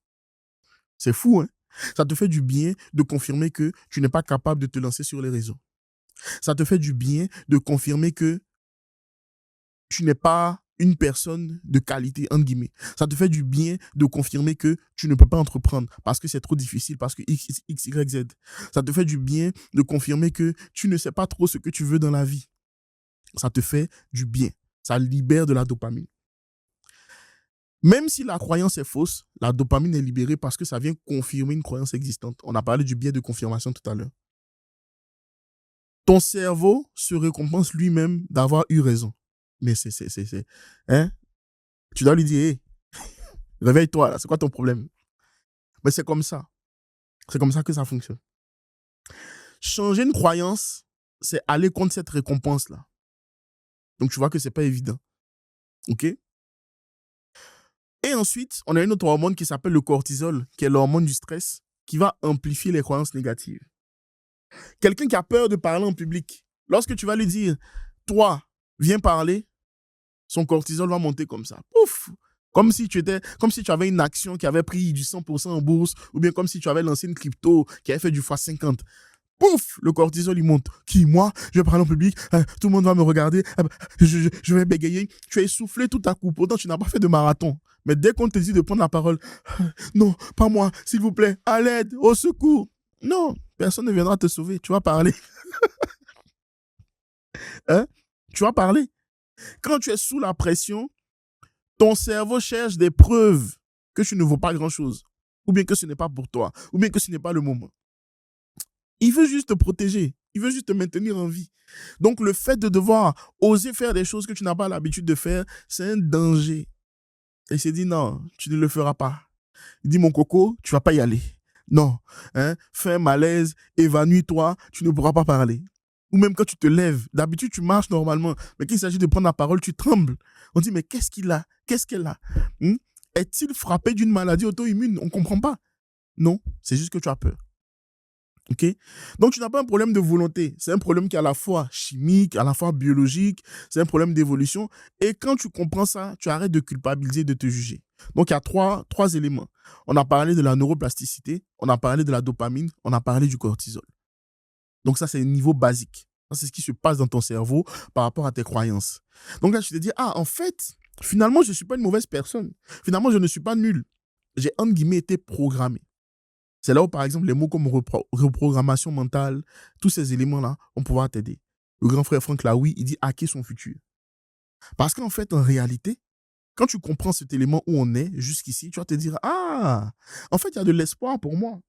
C'est fou, hein? Ça te fait du bien de confirmer que tu n'es pas capable de te lancer sur les réseaux. Ça te fait du bien de confirmer que tu n'es pas une personne de qualité, entre guillemets. Ça te fait du bien de confirmer que tu ne peux pas entreprendre parce que c'est trop difficile, parce que X, Y, Z. Ça te fait du bien de confirmer que tu ne sais pas trop ce que tu veux dans la vie. Ça te fait du bien. Ça libère de la dopamine. Même si la croyance est fausse, la dopamine est libérée parce que ça vient confirmer une croyance existante. On a parlé du biais de confirmation tout à l'heure. Ton cerveau se récompense lui-même d'avoir eu raison. Mais hein? Tu dois lui dire, hey, réveille-toi, là, c'est quoi ton problème? Mais c'est comme ça. C'est comme ça que ça fonctionne. Changer une croyance, c'est aller contre cette récompense-là. Donc, tu vois que c'est pas évident. OK? Et ensuite, on a une autre hormone qui s'appelle le cortisol, qui est l'hormone du stress, qui va amplifier les croyances négatives. Quelqu'un qui a peur de parler en public, lorsque tu vas lui dire, toi, viens parler, son cortisol va monter comme ça. Pouf! Comme si tu avais une action qui avait pris du 100% en bourse, ou bien comme si tu avais lancé une crypto qui avait fait du x50. Pouf! Le cortisol, il monte. Qui, moi? Je vais parler en public, tout le monde va me regarder, je vais bégayer. Tu es essoufflé tout à coup, pourtant tu n'as pas fait de marathon. Mais dès qu'on te dit de prendre la parole, non, pas moi, s'il vous plaît, à l'aide, au secours. Non, personne ne viendra te sauver, tu vas parler. Hein? Tu vas parler. Quand tu es sous la pression, ton cerveau cherche des preuves que tu ne vaux pas grand-chose, ou bien que ce n'est pas pour toi, ou bien que ce n'est pas le moment. Il veut juste te protéger, il veut juste te maintenir en vie. Donc, le fait de devoir oser faire des choses que tu n'as pas l'habitude de faire, c'est un danger. Et il s'est dit, non, tu ne le feras pas. Il dit, mon coco, tu vas pas y aller. Non, hein, fais un malaise, évanouis-toi, tu ne pourras pas parler. Ou même quand tu te lèves, d'habitude tu marches normalement, mais quand il s'agit de prendre la parole, tu trembles. On dit, mais qu'est-ce qu'il a? Qu'est-ce qu'elle a? Est-il frappé d'une maladie auto-immune? On ne comprend pas. Non, c'est juste que tu as peur. Ok? Donc, tu n'as pas un problème de volonté. C'est un problème qui est à la fois chimique, à la fois biologique. C'est un problème d'évolution. Et quand tu comprends ça, tu arrêtes de culpabiliser, de te juger. Donc, il y a trois éléments. On a parlé de la neuroplasticité, on a parlé de la dopamine, on a parlé du cortisol. Donc, ça, c'est le niveau basique. Ça, c'est ce qui se passe dans ton cerveau par rapport à tes croyances. Donc là, tu te dis, en fait, finalement, je ne suis pas une mauvaise personne. Finalement, je ne suis pas nul. J'ai, entre guillemets, été programmé. C'est là où, par exemple, les mots comme reprogrammation mentale, tous ces éléments-là vont pouvoir t'aider. Le grand frère Frank Laoui, il dit hacker son futur. Parce qu'en fait, en réalité, quand tu comprends cet élément où on est jusqu'ici, tu vas te dire, en fait, il y a de l'espoir pour moi.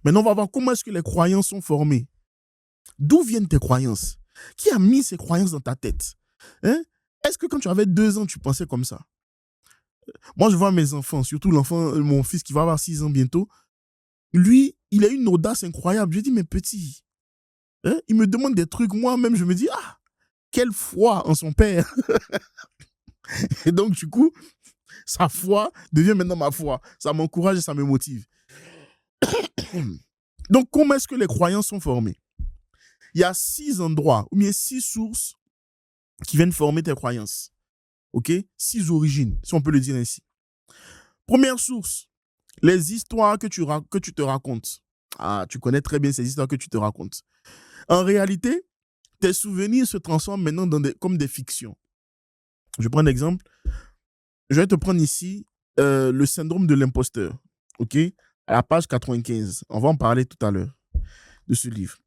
Maintenant, on va voir comment est-ce que les croyances sont formées. D'où viennent tes croyances? Qui a mis ces croyances dans ta tête? Hein? Est-ce que quand tu avais 2 ans, tu pensais comme ça? Moi, je vois mes enfants, surtout mon fils qui va avoir 6 ans bientôt. Lui, il a une audace incroyable. Je dis, mais petit, hein? Il me demande des trucs. Moi-même, je me dis, quelle foi en son père. Et donc, du coup, sa foi devient maintenant ma foi. Ça m'encourage et ça me motive. Donc, comment est-ce que les croyances sont formées? Il y a 6 endroits, ou bien 6 sources qui viennent former tes croyances. OK? 6 origines, si on peut le dire ainsi. Première source, les histoires que tu te racontes. Ah, tu connais très bien ces histoires que tu te racontes. En réalité, tes souvenirs se transforment maintenant comme des fictions. Je prends un exemple. Je vais te prendre ici le syndrome de l'imposteur. OK? À la page 95. On va en parler tout à l'heure de ce livre.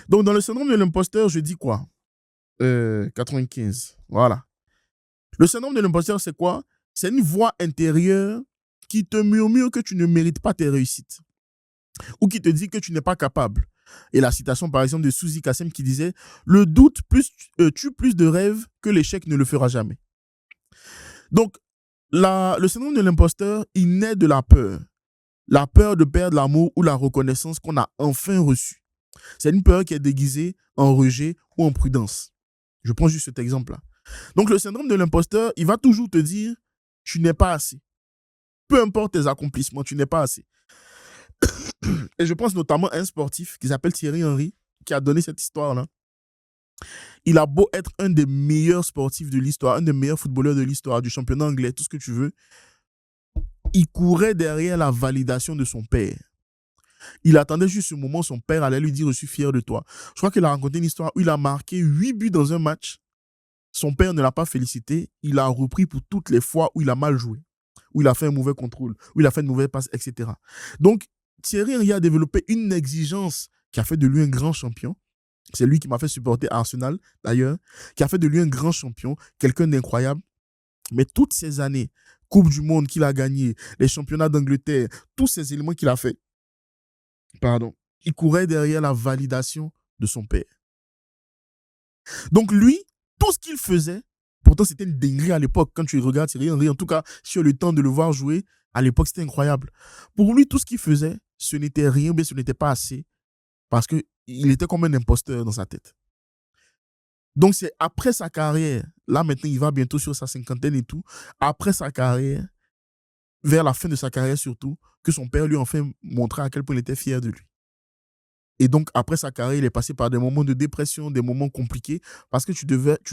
Donc, dans le syndrome de l'imposteur, je dis quoi? 95. Voilà. Le syndrome de l'imposteur, c'est quoi? C'est une voix intérieure qui te murmure que tu ne mérites pas tes réussites ou qui te dit que tu n'es pas capable. Et la citation, par exemple, de Suzy Kassem qui disait « Le doute tue plus de rêves que l'échec ne le fera jamais. » Donc, le syndrome de l'imposteur, il naît de la peur. La peur de perdre l'amour ou la reconnaissance qu'on a enfin reçue. C'est une peur qui est déguisée en rejet ou en prudence. Je prends juste cet exemple-là. Donc, le syndrome de l'imposteur, il va toujours te dire « Tu n'es pas assez. » Peu importe tes accomplissements, tu n'es pas assez. Et je pense notamment à un sportif qui s'appelle Thierry Henry, qui a donné cette histoire-là. Il a beau être un des meilleurs sportifs de l'histoire, un des meilleurs footballeurs de l'histoire, du championnat anglais, tout ce que tu veux, il courait derrière la validation de son père. Il attendait juste ce moment où son père allait lui dire « Je suis fier de toi ». Je crois qu'il a raconté une histoire où il a marqué 8 buts dans un match. Son père ne l'a pas félicité. Il a repris pour toutes les fois où il a mal joué, où il a fait un mauvais contrôle, où il a fait une mauvaise passe, etc. Donc, Thierry Henry a développé une exigence qui a fait de lui un grand champion. C'est lui qui m'a fait supporter Arsenal, d'ailleurs, qui a fait de lui un grand champion, quelqu'un d'incroyable. Mais toutes ces années, Coupe du Monde qu'il a gagné, les championnats d'Angleterre, tous ces éléments qu'il a fait, il courait derrière la validation de son père. Donc lui, tout ce qu'il faisait, pourtant c'était une dinguerie à l'époque, quand tu regardes Thierry Henry, en tout cas, si tu as le temps de le voir jouer, à l'époque c'était incroyable. Pour lui, tout ce qu'il faisait, ce n'était rien, mais ce n'était pas assez, parce qu'il était comme un imposteur dans sa tête. Donc c'est après sa carrière, là maintenant il va bientôt sur sa cinquantaine et tout, après sa carrière, vers la fin de sa carrière surtout, que son père lui a enfin montré à quel point il était fier de lui. Et donc, après sa carrière, il est passé par des moments de dépression, des moments compliqués, parce que tu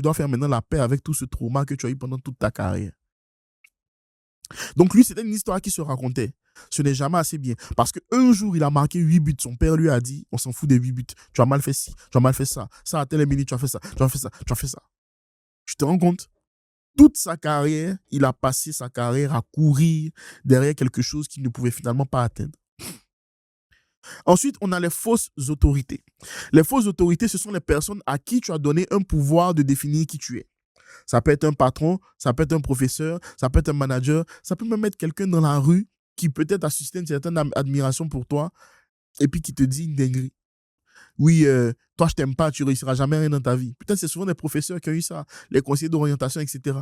dois faire maintenant la paix avec tout ce trauma que tu as eu pendant toute ta carrière. Donc, lui, c'était une histoire qui se racontait. Ce n'est jamais assez bien. Parce qu'un jour, il a marqué 8 buts. Son père lui a dit, on s'en fout des 8 buts. Tu as mal fait ci, tu as mal fait ça. Ça, à telle minute, tu as fait ça, tu as fait ça, tu as fait ça. Tu te rends compte? Toute sa carrière, il a passé sa carrière à courir derrière quelque chose qu'il ne pouvait finalement pas atteindre. Ensuite, on a les fausses autorités. Les fausses autorités, ce sont les personnes à qui tu as donné un pouvoir de définir qui tu es. Ça peut être un patron, ça peut être un professeur, ça peut être un manager, ça peut même être quelqu'un dans la rue qui peut-être a suscité une certaine admiration pour toi et puis qui te dit une dinguerie. Oui, toi, je t'aime pas, tu réussiras jamais rien dans ta vie. Peut-être c'est souvent des professeurs qui ont eu ça, les conseillers d'orientation, etc.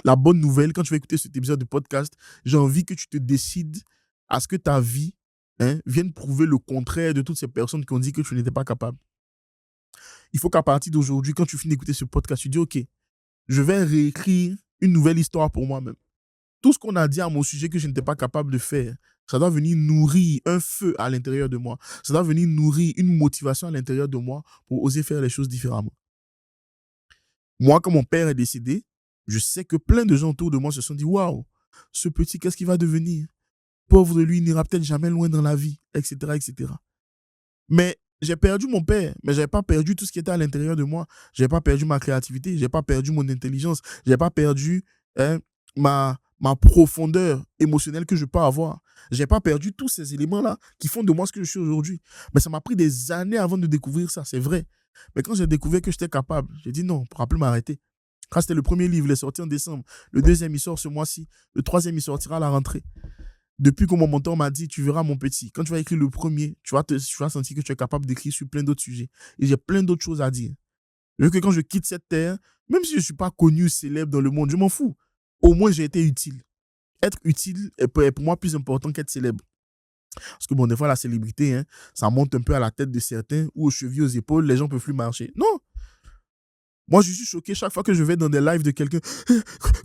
La bonne nouvelle, quand tu vas écouter cet épisode de podcast, j'ai envie que tu te décides à ce que ta vie vienne prouver le contraire de toutes ces personnes qui ont dit que tu n'étais pas capable. Il faut qu'à partir d'aujourd'hui, quand tu finis d'écouter ce podcast, tu dis « Ok, je vais réécrire une nouvelle histoire pour moi-même. » Tout ce qu'on a dit à mon sujet que je n'étais pas capable de faire, ça doit venir nourrir un feu à l'intérieur de moi. Ça doit venir nourrir une motivation à l'intérieur de moi pour oser faire les choses différemment. Moi, quand mon père est décédé, je sais que plein de gens autour de moi se sont dit « Waouh, ce petit, qu'est-ce qu'il va devenir? Pauvre de lui, il n'ira peut-être jamais loin dans la vie, etc. etc. » Mais j'ai perdu mon père, mais je n'avais pas perdu tout ce qui était à l'intérieur de moi. Je n'ai pas perdu ma créativité, je n'ai pas perdu mon intelligence, je n'ai pas perdu ma profondeur émotionnelle que je peux avoir. Je n'ai pas perdu tous ces éléments-là qui font de moi ce que je suis aujourd'hui. Mais ça m'a pris des années avant de découvrir ça, c'est vrai. Mais quand j'ai découvert que j'étais capable, j'ai dit non, on ne pourra plus m'arrêter. Quand c'était le premier livre, il est sorti en décembre. Le deuxième, il sort ce mois-ci. Le troisième, il sortira à la rentrée. Depuis que mon mentor m'a dit, tu verras mon petit, quand tu vas écrire le premier, tu vas sentir que tu es capable d'écrire sur plein d'autres sujets. Et j'ai plein d'autres choses à dire. Je veux que quand je quitte cette terre, même si je ne suis pas connu, célèbre dans le monde, je m'en fous. Au moins, j'ai été utile. Être utile est pour moi plus important qu'être célèbre. Parce que bon, des fois, la célébrité, ça monte un peu à la tête de certains ou aux chevilles, aux épaules, les gens ne peuvent plus marcher. Non. Moi, je suis choqué chaque fois que je vais dans des lives de quelqu'un.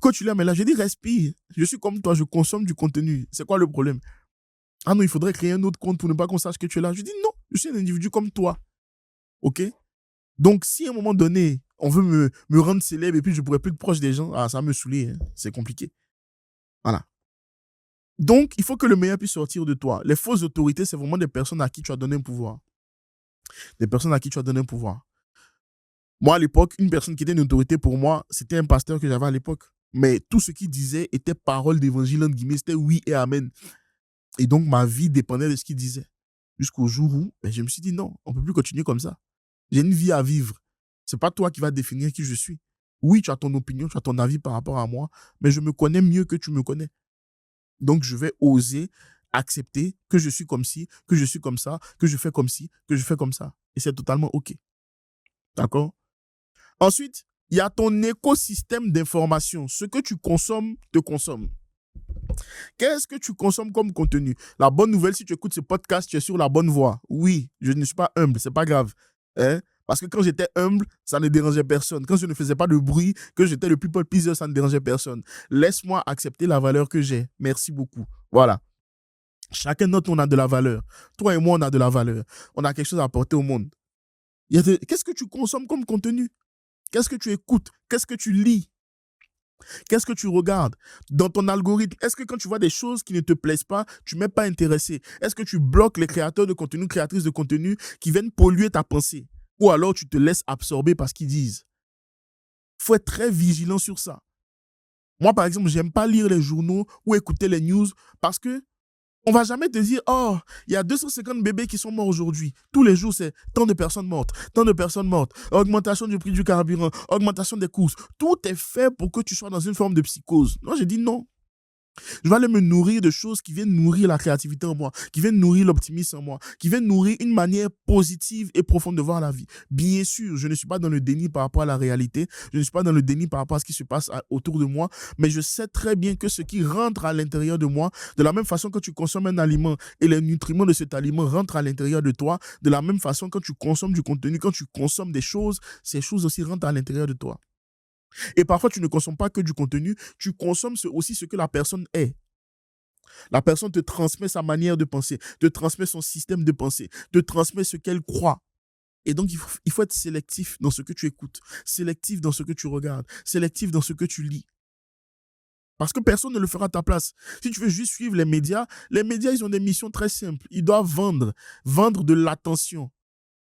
Quand tu l'as, mais là, je dis respire. Je suis comme toi, je consomme du contenu. C'est quoi le problème? Ah non, il faudrait créer un autre compte pour ne pas qu'on sache que tu es là. Je dis non, je suis un individu comme toi. OK? Donc, si à un moment donné, on veut me rendre célèbre et puis je ne pourrais plus être proche des gens, ça va me saouler. C'est compliqué. Voilà. Donc, il faut que le meilleur puisse sortir de toi. Les fausses autorités, c'est vraiment des personnes à qui tu as donné un pouvoir. Des personnes à qui tu as donné un pouvoir. Moi, à l'époque, une personne qui était une autorité pour moi, c'était un pasteur que j'avais à l'époque. Mais tout ce qu'il disait était parole d'évangile, entre guillemets, c'était oui et amen. Et donc, ma vie dépendait de ce qu'il disait. Jusqu'au jour où je me suis dit non, on ne peut plus continuer comme ça. J'ai une vie à vivre. Ce n'est pas toi qui vas définir qui je suis. Oui, tu as ton opinion, tu as ton avis par rapport à moi, mais je me connais mieux que tu me connais. Donc, je vais oser accepter que je suis comme ci, que je suis comme ça, que je fais comme ci, que je fais comme ça. Et c'est totalement OK. D'accord? Ensuite, il y a ton écosystème d'information. Ce que tu consommes, te consomme. Qu'est-ce que tu consommes comme contenu? La bonne nouvelle, si tu écoutes ce podcast, tu es sur la bonne voie. Oui, je ne suis pas humble, c'est pas grave. Hein? Parce que quand j'étais humble, ça ne dérangeait personne. Quand je ne faisais pas de bruit, que j'étais le people pleaser, ça ne dérangeait personne. Laisse-moi accepter la valeur que j'ai. Merci beaucoup. Voilà. Chacun d'autre, on a de la valeur. Toi et moi, on a de la valeur. On a quelque chose à apporter au monde. Qu'est-ce que tu consommes comme contenu? Qu'est-ce que tu écoutes? Qu'est-ce que tu lis? Qu'est-ce que tu regardes dans ton algorithme? Est-ce que quand tu vois des choses qui ne te plaisent pas, tu ne m'es pas intéressé? Est-ce que tu bloques les créateurs de contenu, créatrices de contenu qui viennent polluer ta pensée? Ou alors tu te laisses absorber par ce qu'ils disent? Il faut être très vigilant sur ça. Moi, par exemple, je n'aime pas lire les journaux ou écouter les news parce que on ne va jamais te dire, oh, il y a 250 bébés qui sont morts aujourd'hui. Tous les jours, c'est tant de personnes mortes, augmentation du prix du carburant, augmentation des courses. Tout est fait pour que tu sois dans une forme de psychose. Moi, j'ai dit non. Je vais aller me nourrir de choses qui viennent nourrir la créativité en moi, qui viennent nourrir l'optimisme en moi, qui viennent nourrir une manière positive et profonde de voir la vie. Bien sûr, je ne suis pas dans le déni par rapport à la réalité, je ne suis pas dans le déni par rapport à ce qui se passe autour de moi, mais je sais très bien que ce qui rentre à l'intérieur de moi, de la même façon que tu consommes un aliment et les nutriments de cet aliment rentrent à l'intérieur de toi, de la même façon quand tu consommes du contenu, quand tu consommes des choses, ces choses aussi rentrent à l'intérieur de toi. Et parfois, tu ne consommes pas que du contenu, tu consommes aussi ce que la personne est. La personne te transmet sa manière de penser, te transmet son système de pensée, te transmet ce qu'elle croit. Et donc, il faut être sélectif dans ce que tu écoutes, sélectif dans ce que tu regardes, sélectif dans ce que tu lis. Parce que personne ne le fera à ta place. Si tu veux juste suivre les médias, ils ont des missions très simples. Ils doivent vendre de l'attention.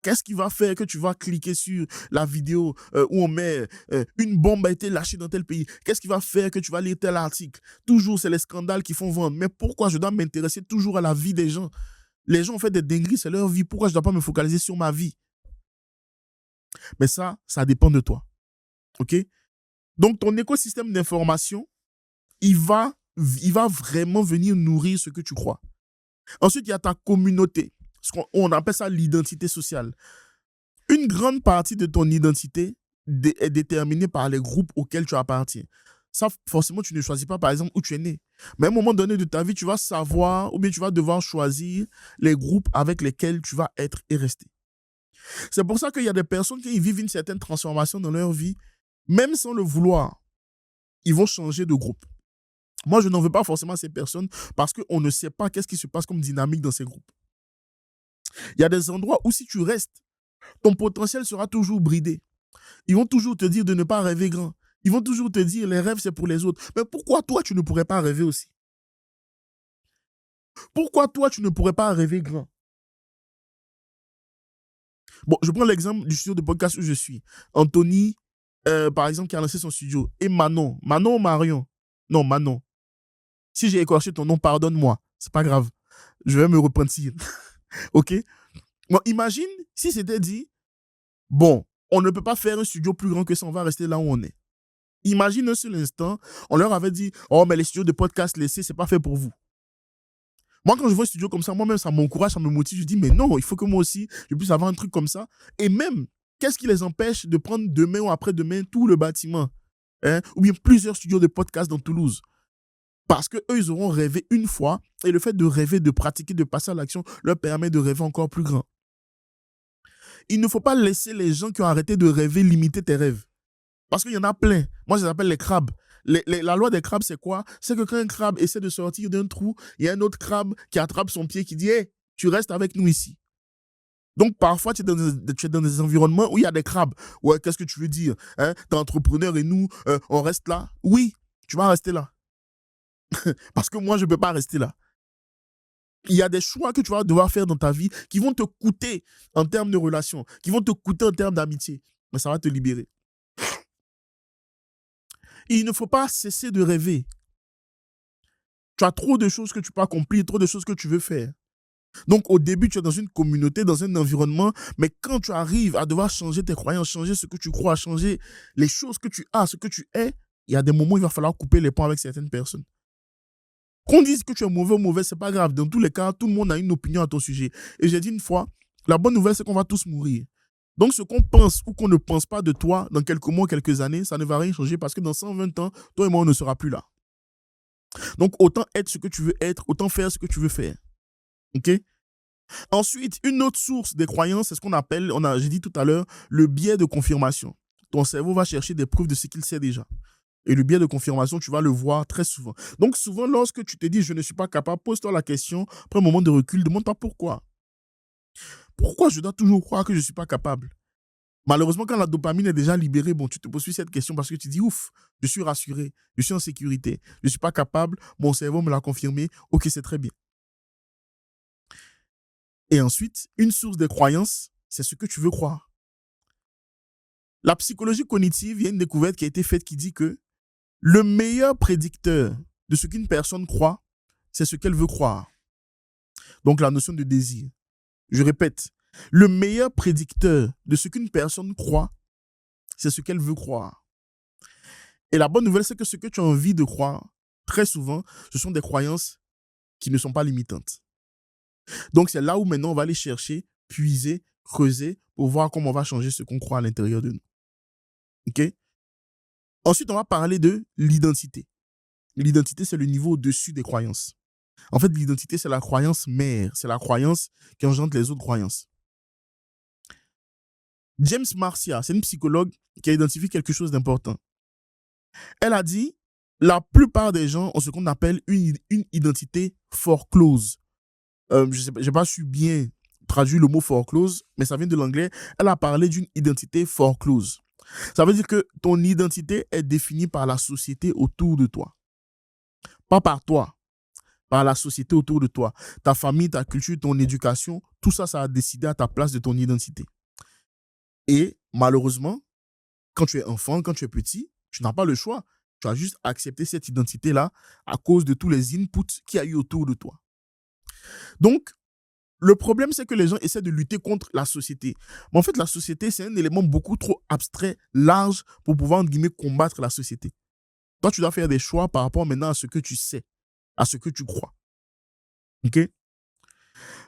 Qu'est-ce qui va faire que tu vas cliquer sur la vidéo où on met une bombe a été lâchée dans tel pays? Qu'est-ce qui va faire que tu vas lire tel article? Toujours, c'est les scandales qui font vendre. Mais pourquoi je dois m'intéresser toujours à la vie des gens? Les gens ont fait des dingueries, c'est leur vie. Pourquoi je ne dois pas me focaliser sur ma vie? Mais ça dépend de toi. OK? Donc, ton écosystème d'information, il va vraiment venir nourrir ce que tu crois. Ensuite, il y a ta communauté. On appelle ça l'identité sociale. Une grande partie de ton identité est déterminée par les groupes auxquels tu appartiens. Ça, forcément, tu ne choisis pas, par exemple, où tu es né. Mais à un moment donné de ta vie, tu vas savoir ou bien tu vas devoir choisir les groupes avec lesquels tu vas être et rester. C'est pour ça qu'il y a des personnes qui vivent une certaine transformation dans leur vie, même sans le vouloir, ils vont changer de groupe. Moi, je n'en veux pas forcément à ces personnes parce qu'on ne sait pas qu'est-ce qui se passe comme dynamique dans ces groupes. Il y a des endroits où si tu restes, ton potentiel sera toujours bridé. Ils vont toujours te dire de ne pas rêver grand. Ils vont toujours te dire les rêves, c'est pour les autres. Mais pourquoi toi, tu ne pourrais pas rêver aussi? Pourquoi toi, tu ne pourrais pas rêver grand? Bon, je prends l'exemple du studio de podcast où je suis. Anthony, par exemple, qui a lancé son studio. Et Manon. Manon ou Marion? Non, Manon. Si j'ai écorché ton nom, pardonne-moi. C'est pas grave. Je vais me repentir. OK? Bon, imagine si c'était dit, bon, on ne peut pas faire un studio plus grand que ça, on va rester là où on est. Imagine un seul instant, on leur avait dit, oh, mais les studios de podcast laissés, c'est pas fait pour vous. Moi, quand je vois un studio comme ça, moi-même, ça m'encourage, ça me motive. Je dis, mais non, il faut que moi aussi, je puisse avoir un truc comme ça. Et même, qu'est-ce qui les empêche de prendre demain ou après-demain tout le bâtiment, hein, ou bien plusieurs studios de podcast dans Toulouse? Parce qu'eux, ils auront rêvé une fois, et le fait de rêver, de pratiquer, de passer à l'action, leur permet de rêver encore plus grand. Il ne faut pas laisser les gens qui ont arrêté de rêver limiter tes rêves. Parce qu'il y en a plein. Moi, je les appelle les crabes. La loi des crabes, c'est quoi? C'est que quand un crabe essaie de sortir d'un trou, il y a un autre crabe qui attrape son pied, qui dit « Hey, tu restes avec nous ici. » Donc, parfois, tu es dans des environnements où il y a des crabes. Ouais, qu'est-ce que tu veux dire? Hein? Tu es entrepreneur et nous, on reste là? Oui, tu vas rester là. Parce que moi, je ne peux pas rester là. Il y a des choix que tu vas devoir faire dans ta vie qui vont te coûter en termes de relations, qui vont te coûter en termes d'amitié, mais ça va te libérer. Et il ne faut pas cesser de rêver. Tu as trop de choses que tu peux accomplir, trop de choses que tu veux faire. Donc, au début, tu es dans une communauté, dans un environnement, mais quand tu arrives à devoir changer tes croyances, changer ce que tu crois, changer les choses que tu as, ce que tu es, il y a des moments où il va falloir couper les ponts avec certaines personnes. Qu'on dise que tu es mauvais ou mauvais, c'est pas grave. Dans tous les cas, tout le monde a une opinion à ton sujet. Et j'ai dit une fois, la bonne nouvelle, c'est qu'on va tous mourir. Donc, ce qu'on pense ou qu'on ne pense pas de toi dans quelques mois, quelques années, ça ne va rien changer parce que dans 120 ans, toi et moi, on ne sera plus là. Donc, autant être ce que tu veux être, autant faire ce que tu veux faire. OK? Ensuite, une autre source des croyances, c'est ce qu'on appelle, j'ai dit tout à l'heure, le biais de confirmation. Ton cerveau va chercher des preuves de ce qu'il sait déjà. Et le biais de confirmation, tu vas le voir très souvent. Donc, souvent, lorsque tu te dis « je ne suis pas capable », pose-toi la question, prends un moment de recul, demande-toi pourquoi. Pourquoi je dois toujours croire que je ne suis pas capable? Malheureusement, quand la dopamine est déjà libérée, bon, tu te poses cette question parce que tu dis « ouf, je suis rassuré, je suis en sécurité, je ne suis pas capable, mon cerveau me l'a confirmé, ok, c'est très bien ». Et ensuite, une source des croyances, c'est ce que tu veux croire. La psychologie cognitive, il y a une découverte qui a été faite qui dit que le meilleur prédicteur de ce qu'une personne croit, c'est ce qu'elle veut croire. Donc, la notion de désir. Je répète, le meilleur prédicteur de ce qu'une personne croit, c'est ce qu'elle veut croire. Et la bonne nouvelle, c'est que ce que tu as envie de croire, très souvent, ce sont des croyances qui ne sont pas limitantes. Donc, c'est là où maintenant on va aller chercher, puiser, creuser pour voir comment on va changer ce qu'on croit à l'intérieur de nous. OK? Ensuite, on va parler de l'identité. L'identité, c'est le niveau au-dessus des croyances. En fait, l'identité, c'est la croyance mère. C'est la croyance qui engendre les autres croyances. James Marcia, c'est une psychologue qui a identifié quelque chose d'important. Elle a dit, la plupart des gens ont ce qu'on appelle une identité foreclose. Je n'ai pas su bien traduire le mot foreclose, mais ça vient de l'anglais. Elle a parlé d'une identité foreclose. Ça veut dire que ton identité est définie par la société autour de toi. Pas par toi, par la société autour de toi. Ta famille, ta culture, ton éducation, tout ça, ça a décidé à ta place de ton identité. Et malheureusement, quand tu es enfant, quand tu es petit, tu n'as pas le choix. Tu as juste accepté cette identité-là à cause de tous les inputs qu'il y a eu autour de toi. Donc, le problème, c'est que les gens essaient de lutter contre la société. Mais en fait, la société, c'est un élément beaucoup trop abstrait, large, pour pouvoir, entre guillemets, combattre la société. Toi, tu dois faire des choix par rapport maintenant à ce que tu sais, à ce que tu crois. OK?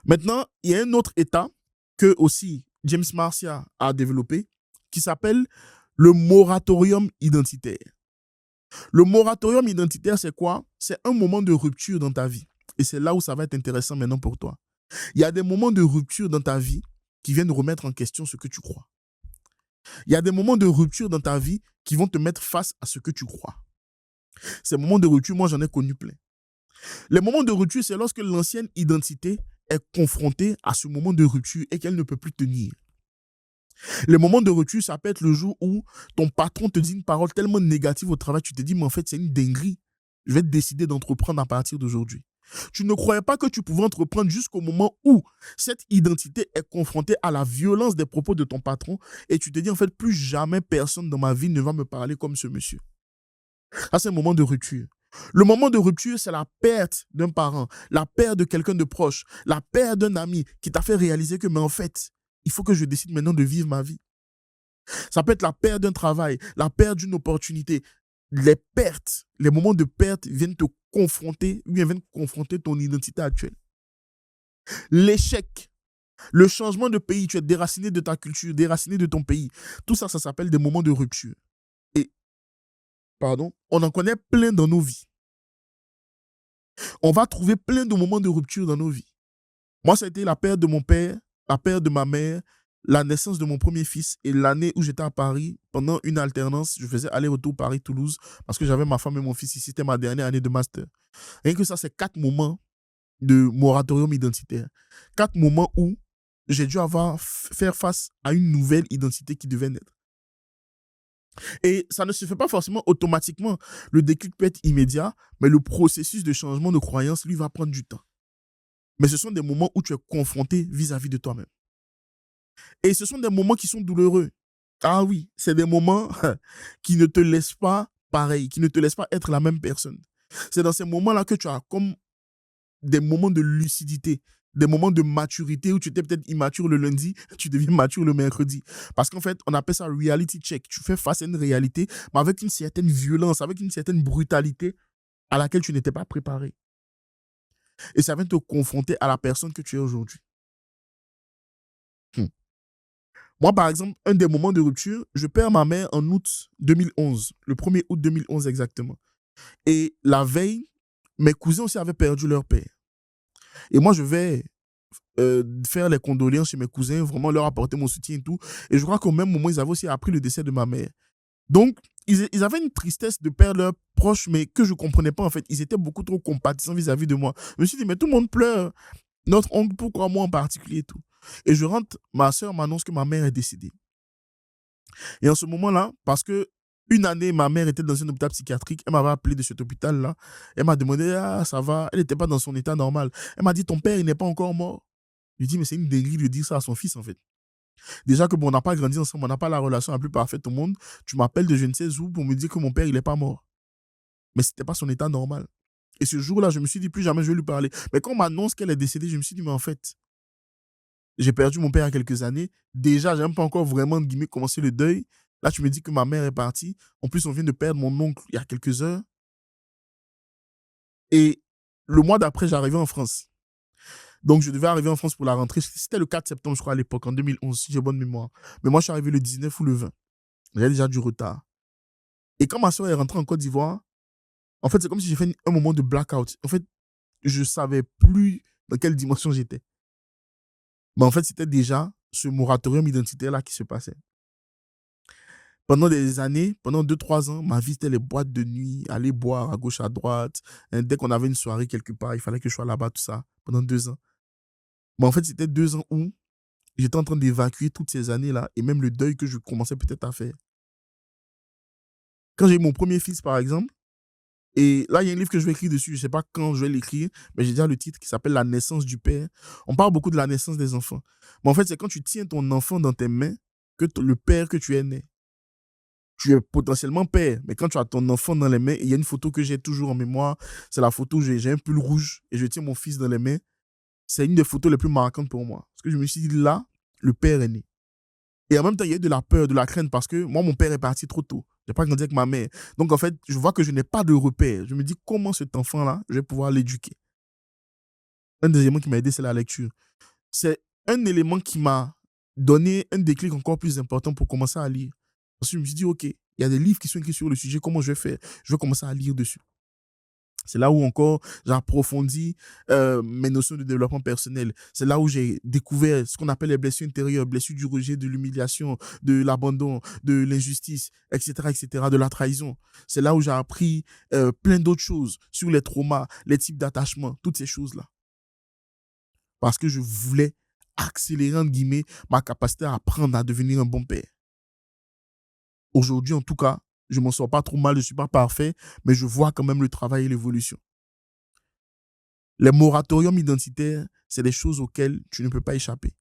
Maintenant, il y a un autre état que aussi James Marcia a développé qui s'appelle le moratorium identitaire. Le moratorium identitaire, c'est quoi? C'est un moment de rupture dans ta vie. Et c'est là où ça va être intéressant maintenant pour toi. Il y a des moments de rupture dans ta vie qui viennent remettre en question ce que tu crois. Il y a des moments de rupture dans ta vie qui vont te mettre face à ce que tu crois. Ces moments de rupture, moi, j'en ai connu plein. Les moments de rupture, c'est lorsque l'ancienne identité est confrontée à ce moment de rupture et qu'elle ne peut plus tenir. Les moments de rupture, ça peut être le jour où ton patron te dit une parole tellement négative au travail, tu te dis, mais en fait, c'est une dinguerie. Je vais décider d'entreprendre à partir d'aujourd'hui. Tu ne croyais pas que tu pouvais entreprendre jusqu'au moment où cette identité est confrontée à la violence des propos de ton patron et tu te dis, en fait, plus jamais personne dans ma vie ne va me parler comme ce monsieur. Ça, c'est un moment de rupture. Le moment de rupture, c'est la perte d'un parent, la perte de quelqu'un de proche, la perte d'un ami qui t'a fait réaliser que, mais en fait, il faut que je décide maintenant de vivre ma vie. Ça peut être la perte d'un travail, la perte d'une opportunité. Les pertes, les moments de perte viennent te confronter, ou bien viennent confronter ton identité actuelle. L'échec, le changement de pays, tu es déraciné de ta culture, déraciné de ton pays. Tout ça, ça s'appelle des moments de rupture. Et, pardon, on en connaît plein dans nos vies. On va trouver plein de moments de rupture dans nos vies. Moi, ça a été la perte de mon père, la perte de ma mère, la naissance de mon premier fils et l'année où j'étais à Paris, pendant une alternance, je faisais aller-retour Paris-Toulouse parce que j'avais ma femme et mon fils ici, c'était ma dernière année de master. Rien que ça, c'est 4 moments de moratorium identitaire. 4 moments où j'ai dû faire face à une nouvelle identité qui devait naître. Et ça ne se fait pas forcément automatiquement. Le déclic peut être immédiat, mais le processus de changement de croyance, lui, va prendre du temps. Mais ce sont des moments où tu es confronté vis-à-vis de toi-même. Et ce sont des moments qui sont douloureux. Ah oui, c'est des moments qui ne te laissent pas pareil, qui ne te laissent pas être la même personne. C'est dans ces moments-là que tu as comme des moments de lucidité, des moments de maturité où tu étais peut-être immature le lundi, tu deviens mature le mercredi. Parce qu'en fait, on appelle ça reality check. Tu fais face à une réalité, mais avec une certaine violence, avec une certaine brutalité à laquelle tu n'étais pas préparé. Et ça vient te confronter à la personne que tu es aujourd'hui. Hmm. Moi, par exemple, un des moments de rupture, je perds ma mère en août 2011, le 1er août 2011 exactement. Et la veille, mes cousins aussi avaient perdu leur père. Et moi, je vais faire les condoléances chez mes cousins, vraiment leur apporter mon soutien et tout. Et je crois qu'au même moment, ils avaient aussi appris le décès de ma mère. Donc, ils avaient une tristesse de perdre leurs proches, mais que je ne comprenais pas en fait. Ils étaient beaucoup trop compatissants vis-à-vis de moi. Je me suis dit, mais tout le monde pleure. Notre oncle, pourquoi moi en particulier et tout. Et je rentre, ma soeur m'annonce que ma mère est décédée. Et en ce moment-là, parce que une année, ma mère était dans un hôpital psychiatrique, elle m'avait appelé de cet hôpital-là. Elle m'a demandé, ah, ça va. Elle n'était pas dans son état normal. Elle m'a dit, ton père, il n'est pas encore mort. Je lui dis, mais c'est une dinguerie de dire ça à son fils, en fait. Déjà que bon, on n'a pas grandi ensemble, on n'a pas la relation la plus parfaite au monde. Tu m'appelles de je ne sais où pour me dire que mon père, il n'est pas mort. Mais ce n'était pas son état normal. Et ce jour-là, je me suis dit, plus jamais je vais lui parler. Mais quand on m'annonce qu'elle est décédée, je me suis dit, mais en fait, j'ai perdu mon père il y a quelques années. Déjà, j'ai même pas encore vraiment, de guillemets, commencé le deuil. Là, tu me dis que ma mère est partie. En plus, on vient de perdre mon oncle il y a quelques heures. Et le mois d'après, j'arrivais en France. Donc, je devais arriver en France pour la rentrée. C'était le 4 septembre, je crois, à l'époque, en 2011, si j'ai bonne mémoire. Mais moi, je suis arrivé le 19 ou le 20. J'avais déjà du retard. Et quand ma soeur est rentrée en Côte d'Ivoire, en fait, c'est comme si j'ai fait un moment de blackout. En fait, je ne savais plus dans quelle dimension j'étais. Mais en fait, c'était déjà ce moratorium identitaire-là qui se passait. Pendant des années, pendant 2-3 ans, ma vie, c'était les boîtes de nuit, aller boire à gauche, à droite. Dès qu'on avait une soirée quelque part, il fallait que je sois là-bas, tout ça, pendant 2 ans. Mais en fait, c'était 2 ans où j'étais en train d'évacuer toutes ces années-là et même le deuil que je commençais peut-être à faire. Quand j'ai eu mon premier fils, par exemple, et là, il y a un livre que je vais écrire dessus, je ne sais pas quand je vais l'écrire, mais j'ai déjà le titre qui s'appelle La naissance du père. On parle beaucoup de la naissance des enfants. Mais en fait, c'est quand tu tiens ton enfant dans tes mains que le père que tu es né. Tu es potentiellement père, mais quand tu as ton enfant dans les mains, et il y a une photo que j'ai toujours en mémoire, c'est la photo où j'ai un pull rouge et je tiens mon fils dans les mains. C'est une des photos les plus marquantes pour moi. Parce que je me suis dit, là, le père est né. Et en même temps, il y a eu de la peur, de la crainte, parce que moi, mon père est parti trop tôt. Je n'ai pas grandi avec ma mère. Donc, en fait, je vois que je n'ai pas de repère. Je me dis, comment cet enfant-là, je vais pouvoir l'éduquer. Un des éléments qui m'a aidé, c'est la lecture. C'est un élément qui m'a donné un déclic encore plus important pour commencer à lire. Parce que je me suis dit, OK, il y a des livres qui sont écrits sur le sujet, comment je vais faire? Je vais commencer à lire dessus. C'est là où encore j'approfondis mes notions de développement personnel. C'est là où j'ai découvert ce qu'on appelle les blessures intérieures, blessures du rejet, de l'humiliation, de l'abandon, de l'injustice, etc., de la trahison. C'est là où j'ai appris plein d'autres choses sur les traumas, les types d'attachement, toutes ces choses-là. Parce que je voulais accélérer, entre guillemets, ma capacité à apprendre à devenir un bon père. Aujourd'hui, en tout cas, je ne m'en sors pas trop mal, je ne suis pas parfait, mais je vois quand même le travail et l'évolution. Les moratoriums identitaires, c'est des choses auxquelles tu ne peux pas échapper.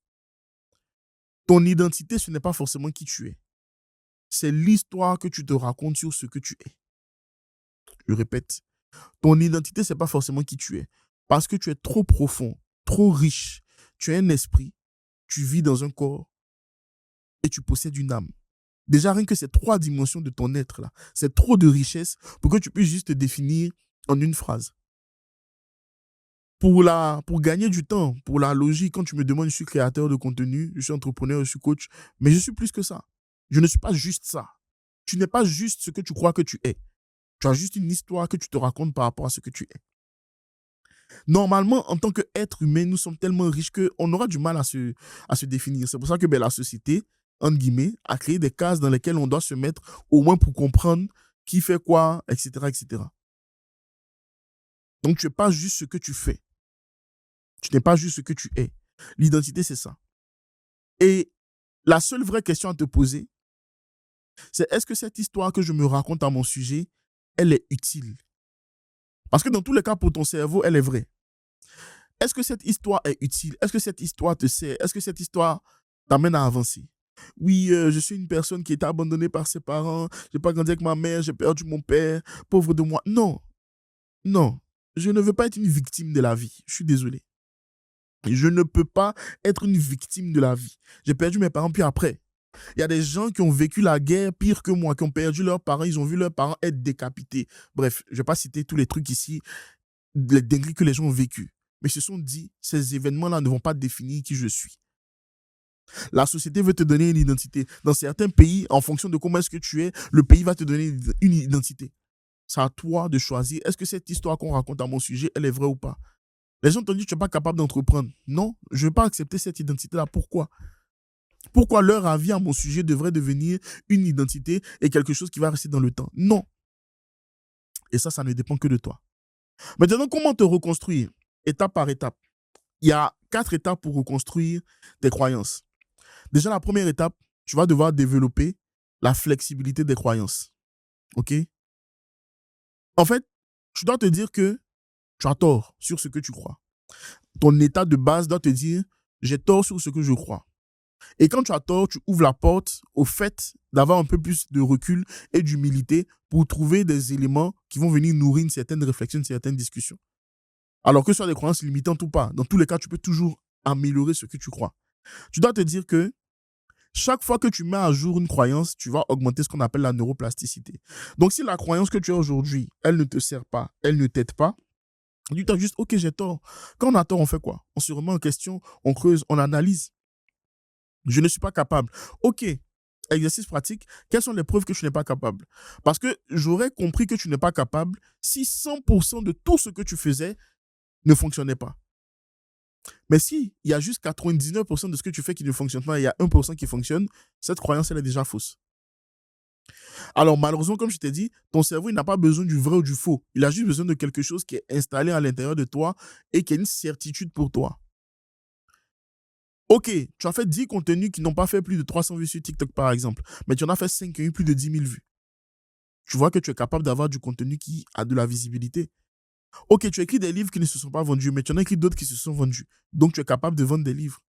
Ton identité, ce n'est pas forcément qui tu es. C'est l'histoire que tu te racontes sur ce que tu es. Je répète, ton identité, ce n'est pas forcément qui tu es. Parce que tu es trop profond, trop riche. Tu es un esprit, tu vis dans un corps et tu possèdes une âme. Déjà, rien que ces 3 dimensions de ton être-là, c'est trop de richesse pour que tu puisses juste te définir en une phrase. Pour gagner du temps, pour la logique, quand tu me demandes, je suis créateur de contenu, je suis entrepreneur, je suis coach, mais je suis plus que ça. Je ne suis pas juste ça. Tu n'es pas juste ce que tu crois que tu es. Tu as juste une histoire que tu te racontes par rapport à ce que tu es. Normalement, en tant qu'être humain, nous sommes tellement riches qu'on aura du mal à se définir. C'est pour ça que la société, entre guillemets, a créé des cases dans lesquelles on doit se mettre au moins pour comprendre qui fait quoi, etc., etc. Donc, tu n'es pas juste ce que tu fais. Tu n'es pas juste ce que tu es. L'identité, c'est ça. Et la seule vraie question à te poser, C'est est-ce que cette histoire que je me raconte à mon sujet, elle est utile? Parce que dans tous les cas, pour ton cerveau, elle est vraie. Est-ce que cette histoire est utile? Est-ce que cette histoire te sert? Est-ce que cette histoire t'amène à avancer? Oui, je suis une personne qui était abandonnée par ses parents. J'ai pas grandi avec ma mère, j'ai perdu mon père. Pauvre de moi. Non, non. Je ne veux pas être une victime de la vie. Je suis désolé. Je ne peux pas être une victime de la vie. J'ai perdu mes parents, puis après, il y a des gens qui ont vécu la guerre pire que moi, qui ont perdu leurs parents, ils ont vu leurs parents être décapités. Bref, je ne vais pas citer tous les trucs ici, les dingueries que les gens ont vécues. Mais ils se sont dit, ces événements-là ne vont pas définir qui je suis. La société veut te donner une identité. Dans certains pays, en fonction de comment est-ce que tu es, le pays va te donner une identité. C'est à toi de choisir. Est-ce que cette histoire qu'on raconte à mon sujet, elle est vraie ou pas? Les gens t'ont dit que tu n'es pas capable d'entreprendre. Non, je ne veux pas accepter cette identité-là. Pourquoi? Pourquoi leur avis à mon sujet devrait devenir une identité et quelque chose qui va rester dans le temps? Non. Et ça ne dépend que de toi. Maintenant, comment te reconstruire? Étape par étape. Il y a 4 étapes pour reconstruire tes croyances. Déjà, la première étape, tu vas devoir développer la flexibilité des croyances. OK? En fait, tu dois te dire que tu as tort sur ce que tu crois. Ton état de base doit te dire, j'ai tort sur ce que je crois. Et quand tu as tort, tu ouvres la porte au fait d'avoir un peu plus de recul et d'humilité pour trouver des éléments qui vont venir nourrir une certaine réflexion, une certaine discussion. Alors que ce soit des croyances limitantes ou pas, dans tous les cas, tu peux toujours améliorer ce que tu crois. Tu dois te dire que chaque fois que tu mets à jour une croyance, tu vas augmenter ce qu'on appelle la neuroplasticité. Donc, si la croyance que tu as aujourd'hui, elle ne te sert pas, elle ne t'aide pas, tu dis juste, ok, j'ai tort. Quand on a tort, on fait quoi? On se remet en question, on creuse, on analyse. Je ne suis pas capable. Ok, exercice pratique, quelles sont les preuves que tu n'es pas capable? Parce que j'aurais compris que tu n'es pas capable si 100% de tout ce que tu faisais ne fonctionnait pas. Mais si il y a juste 99% de ce que tu fais qui ne fonctionne pas et il y a 1% qui fonctionne, cette croyance, elle est déjà fausse. Alors malheureusement, comme je t'ai dit, ton cerveau, il n'a pas besoin du vrai ou du faux. Il a juste besoin de quelque chose qui est installé à l'intérieur de toi et qui est une certitude pour toi. Ok, tu as fait 10 contenus qui n'ont pas fait plus de 300 vues sur TikTok, par exemple, mais tu en as fait 5 qui ont eu plus de 10 000 vues. Tu vois que tu es capable d'avoir du contenu qui a de la visibilité. Ok, tu as écrit des livres qui ne se sont pas vendus, mais tu en as écrit d'autres qui se sont vendus. Donc, tu es capable de vendre des livres.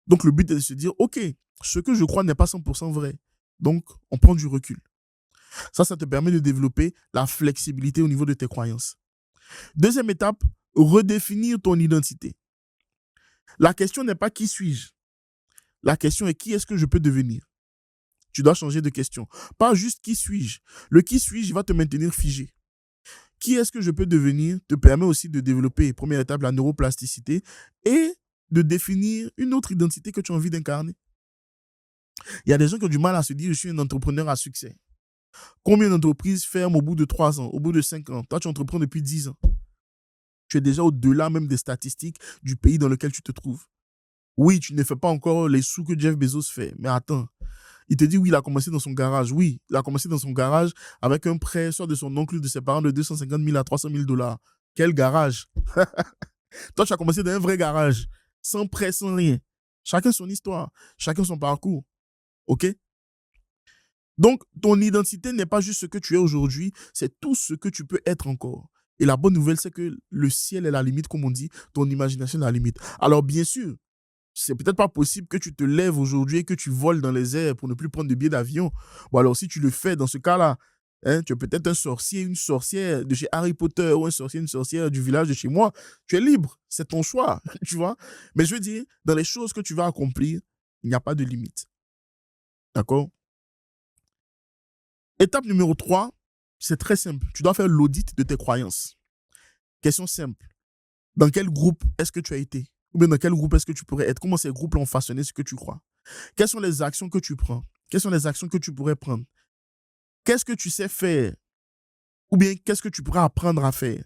Donc, le but est de se dire, ok, ce que je crois n'est pas 100% vrai. Donc, on prend du recul. Ça te permet de développer la flexibilité au niveau de tes croyances. Deuxième étape, redéfinir ton identité. La question n'est pas qui suis-je. La question est qui est-ce que je peux devenir. Tu dois changer de question. Pas juste qui suis-je. Le qui suis-je va te maintenir figé. Qui est-ce que je peux devenir te permet aussi de développer, première étape, la neuroplasticité et de définir une autre identité que tu as envie d'incarner. Il y a des gens qui ont du mal à se dire je suis un entrepreneur à succès. Combien d'entreprises ferment au bout de 3 ans, au bout de 5 ans? Toi, tu entreprends depuis 10 ans. Tu es déjà au-delà même des statistiques du pays dans lequel tu te trouves. Oui, tu ne fais pas encore les sous que Jeff Bezos fait, mais attends. Il te dit oui, il a commencé dans son garage. Oui, il a commencé dans son garage avec un prêt, soit de son oncle ou de ses parents, de 250 000 à 300 000 $. Quel garage? Toi, tu as commencé dans un vrai garage, sans prêt, sans rien. Chacun son histoire, chacun son parcours. OK? Donc, ton identité n'est pas juste ce que tu es aujourd'hui, c'est tout ce que tu peux être encore. Et la bonne nouvelle, c'est que le ciel est la limite, comme on dit, ton imagination est la limite. Alors, bien sûr, c'est peut-être pas possible que tu te lèves aujourd'hui et que tu voles dans les airs pour ne plus prendre de billets d'avion. Bon, alors, si tu le fais dans ce cas-là, tu es peut-être un sorcier, une sorcière de chez Harry Potter ou un sorcier, une sorcière du village de chez moi. Tu es libre, c'est ton choix, tu vois. Mais je veux dire, dans les choses que tu vas accomplir, il n'y a pas de limite. D'accord? Étape numéro 3, c'est très simple. Tu dois faire l'audit de tes croyances. Question simple. Dans quel groupe est-ce que tu as été? Ou bien dans quel groupe est-ce que tu pourrais être? Comment ces groupes ont façonné ce que tu crois? Quelles sont les actions que tu prends? Quelles sont les actions que tu pourrais prendre? Qu'est-ce que tu sais faire? Ou bien qu'est-ce que tu pourrais apprendre à faire?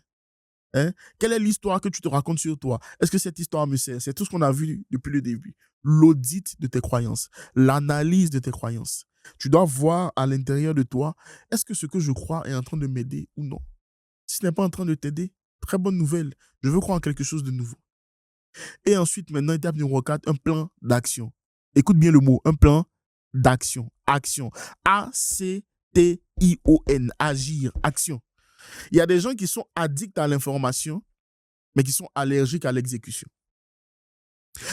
Quelle est l'histoire que tu te racontes sur toi? Est-ce que cette histoire me sert? C'est tout ce qu'on a vu depuis le début. L'audit de tes croyances, l'analyse de tes croyances. Tu dois voir à l'intérieur de toi, est-ce que ce que je crois est en train de m'aider ou non? Si ce n'est pas en train de t'aider, très bonne nouvelle. Je veux croire en quelque chose de nouveau. Et ensuite, maintenant, étape numéro 4, un plan d'action. Écoute bien le mot, un plan d'action. Action. A-C-T-I-O-N. Agir. Action. Il y a des gens qui sont addicts à l'information, mais qui sont allergiques à l'exécution.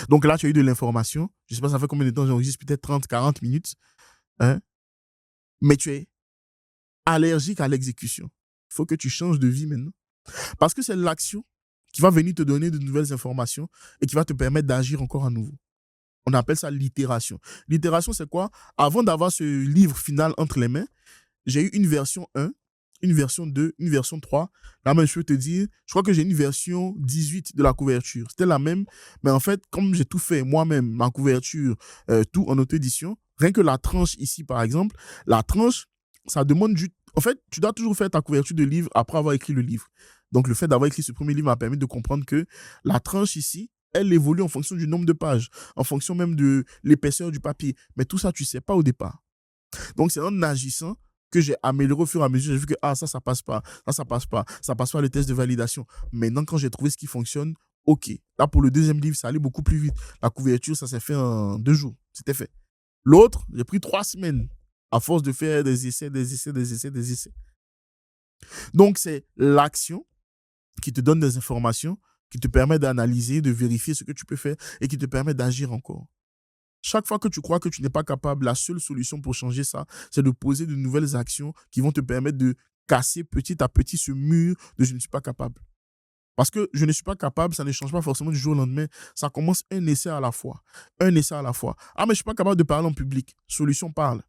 Donc là, tu as eu de l'information. Je ne sais pas, ça fait combien de temps j'enregistre, peut-être 30, 40 minutes. Hein? Mais tu es allergique à l'exécution. Il faut que tu changes de vie maintenant. Parce que c'est l'action qui va venir te donner de nouvelles informations et qui va te permettre d'agir encore à nouveau. On appelle ça l'itération. L'itération, c'est quoi? Avant d'avoir ce livre final entre les mains, j'ai eu une version 1, une version 2, une version 3. Là, même, je peux te dire, je crois que j'ai une version 18 de la couverture. C'était la même, mais en fait, comme j'ai tout fait moi-même, ma couverture, tout en auto-édition, rien que la tranche ici, par exemple, la tranche, ça demande du... En fait, tu dois toujours faire ta couverture de livre après avoir écrit le livre. Donc, le fait d'avoir écrit ce premier livre m'a permis de comprendre que la tranche ici, elle évolue en fonction du nombre de pages, en fonction même de l'épaisseur du papier. Mais tout ça, tu ne sais pas au départ. Donc, c'est en agissant que j'ai amélioré au fur et à mesure. J'ai vu que ça passe pas, ça passe pas, ça passe pas le test de validation. Maintenant, quand j'ai trouvé ce qui fonctionne, ok. Là, pour le deuxième livre, ça allait beaucoup plus vite. La couverture, ça s'est fait en 2 jours. C'était fait. L'autre, j'ai pris 3 semaines à force de faire des essais. Donc, c'est l'action qui te donne des informations, qui te permet d'analyser, de vérifier ce que tu peux faire et qui te permet d'agir encore. Chaque fois que tu crois que tu n'es pas capable, la seule solution pour changer ça, c'est de poser de nouvelles actions qui vont te permettre de casser petit à petit ce mur de je ne suis pas capable. Parce que je ne suis pas capable, ça ne change pas forcément du jour au lendemain. Ça commence un essai à la fois. Un essai à la fois. Ah, mais je ne suis pas capable de parler en public. Solution, parle.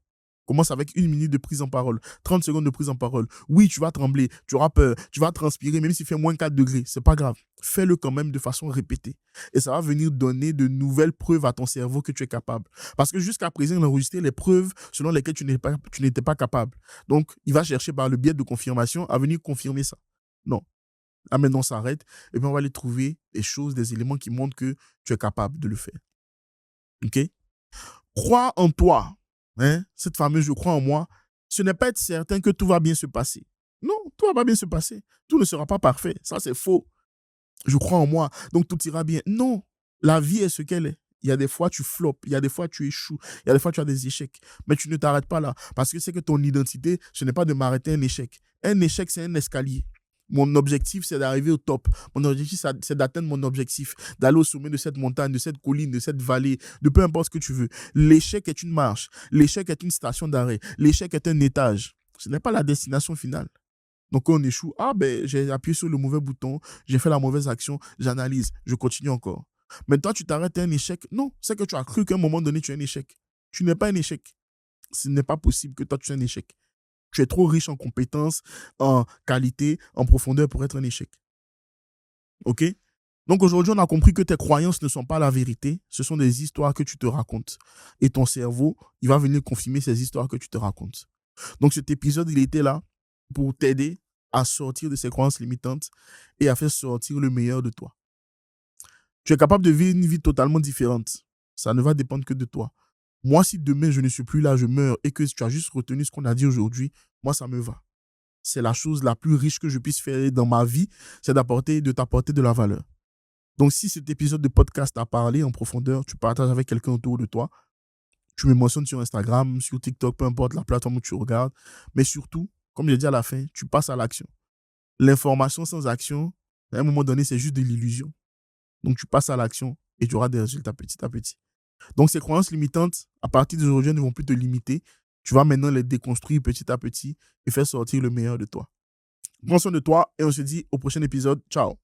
Commence avec 1 minute de prise en parole, 30 secondes de prise en parole. Oui, tu vas trembler, tu auras peur, tu vas transpirer, même s'il fait moins 4 degrés. C'est pas grave. Fais-le quand même de façon répétée. Et ça va venir donner de nouvelles preuves à ton cerveau que tu es capable. Parce que jusqu'à présent, il a enregistré les preuves selon lesquelles tu n'étais pas capable. Donc, il va chercher par le biais de confirmation à venir confirmer ça. Non. Là, maintenant, on s'arrête. Et puis, on va aller trouver des choses, des éléments qui montrent que tu es capable de le faire. OK? Crois en toi. Hein? Cette fameuse je crois en moi, ce n'est pas être certain que tout va bien se passer. Non, tout va pas bien se passer. Tout ne sera pas parfait. Ça, c'est faux. Je crois en moi, donc tout ira bien. Non, la vie est ce qu'elle est. Il y a des fois, tu flops. Il y a des fois, tu échoues. Il y a des fois, tu as des échecs. Mais tu ne t'arrêtes pas là. Parce que c'est que ton identité, ce n'est pas de m'arrêter un échec. Un échec, c'est un escalier. Mon objectif, c'est d'arriver au top. Mon objectif, c'est d'atteindre mon objectif, d'aller au sommet de cette montagne, de cette colline, de cette vallée, de peu importe ce que tu veux. L'échec est une marche. L'échec est une station d'arrêt. L'échec est un étage. Ce n'est pas la destination finale. Donc, quand on échoue, j'ai appuyé sur le mauvais bouton, j'ai fait la mauvaise action, j'analyse, je continue encore. Mais toi, tu t'arrêtes à un échec. Non, c'est que tu as cru qu'à un moment donné, tu es un échec. Tu n'es pas un échec. Ce n'est pas possible que toi, tu sois un échec. Tu es trop riche en compétences, en qualité, en profondeur pour être un échec. OK? Donc aujourd'hui, on a compris que tes croyances ne sont pas la vérité. Ce sont des histoires que tu te racontes. Et ton cerveau, il va venir confirmer ces histoires que tu te racontes. Donc cet épisode, il était là pour t'aider à sortir de ces croyances limitantes et à faire sortir le meilleur de toi. Tu es capable de vivre une vie totalement différente. Ça ne va dépendre que de toi. Moi, si demain je ne suis plus là, je meurs et que tu as juste retenu ce qu'on a dit aujourd'hui, moi, ça me va. C'est la chose la plus riche que je puisse faire dans ma vie, c'est de t'apporter de la valeur. Donc, si cet épisode de podcast t'a parlé en profondeur, tu partages avec quelqu'un autour de toi, tu me mentionnes sur Instagram, sur TikTok, peu importe la plateforme où tu regardes. Mais surtout, comme j'ai dit à la fin, tu passes à l'action. L'information sans action, à un moment donné, c'est juste de l'illusion. Donc, tu passes à l'action et tu auras des résultats petit à petit. Donc, ces croyances limitantes, à partir d'aujourd'hui, ne vont plus te limiter. Tu vas maintenant les déconstruire petit à petit et faire sortir le meilleur de toi. Prends soin de toi et on se dit au prochain épisode. Ciao.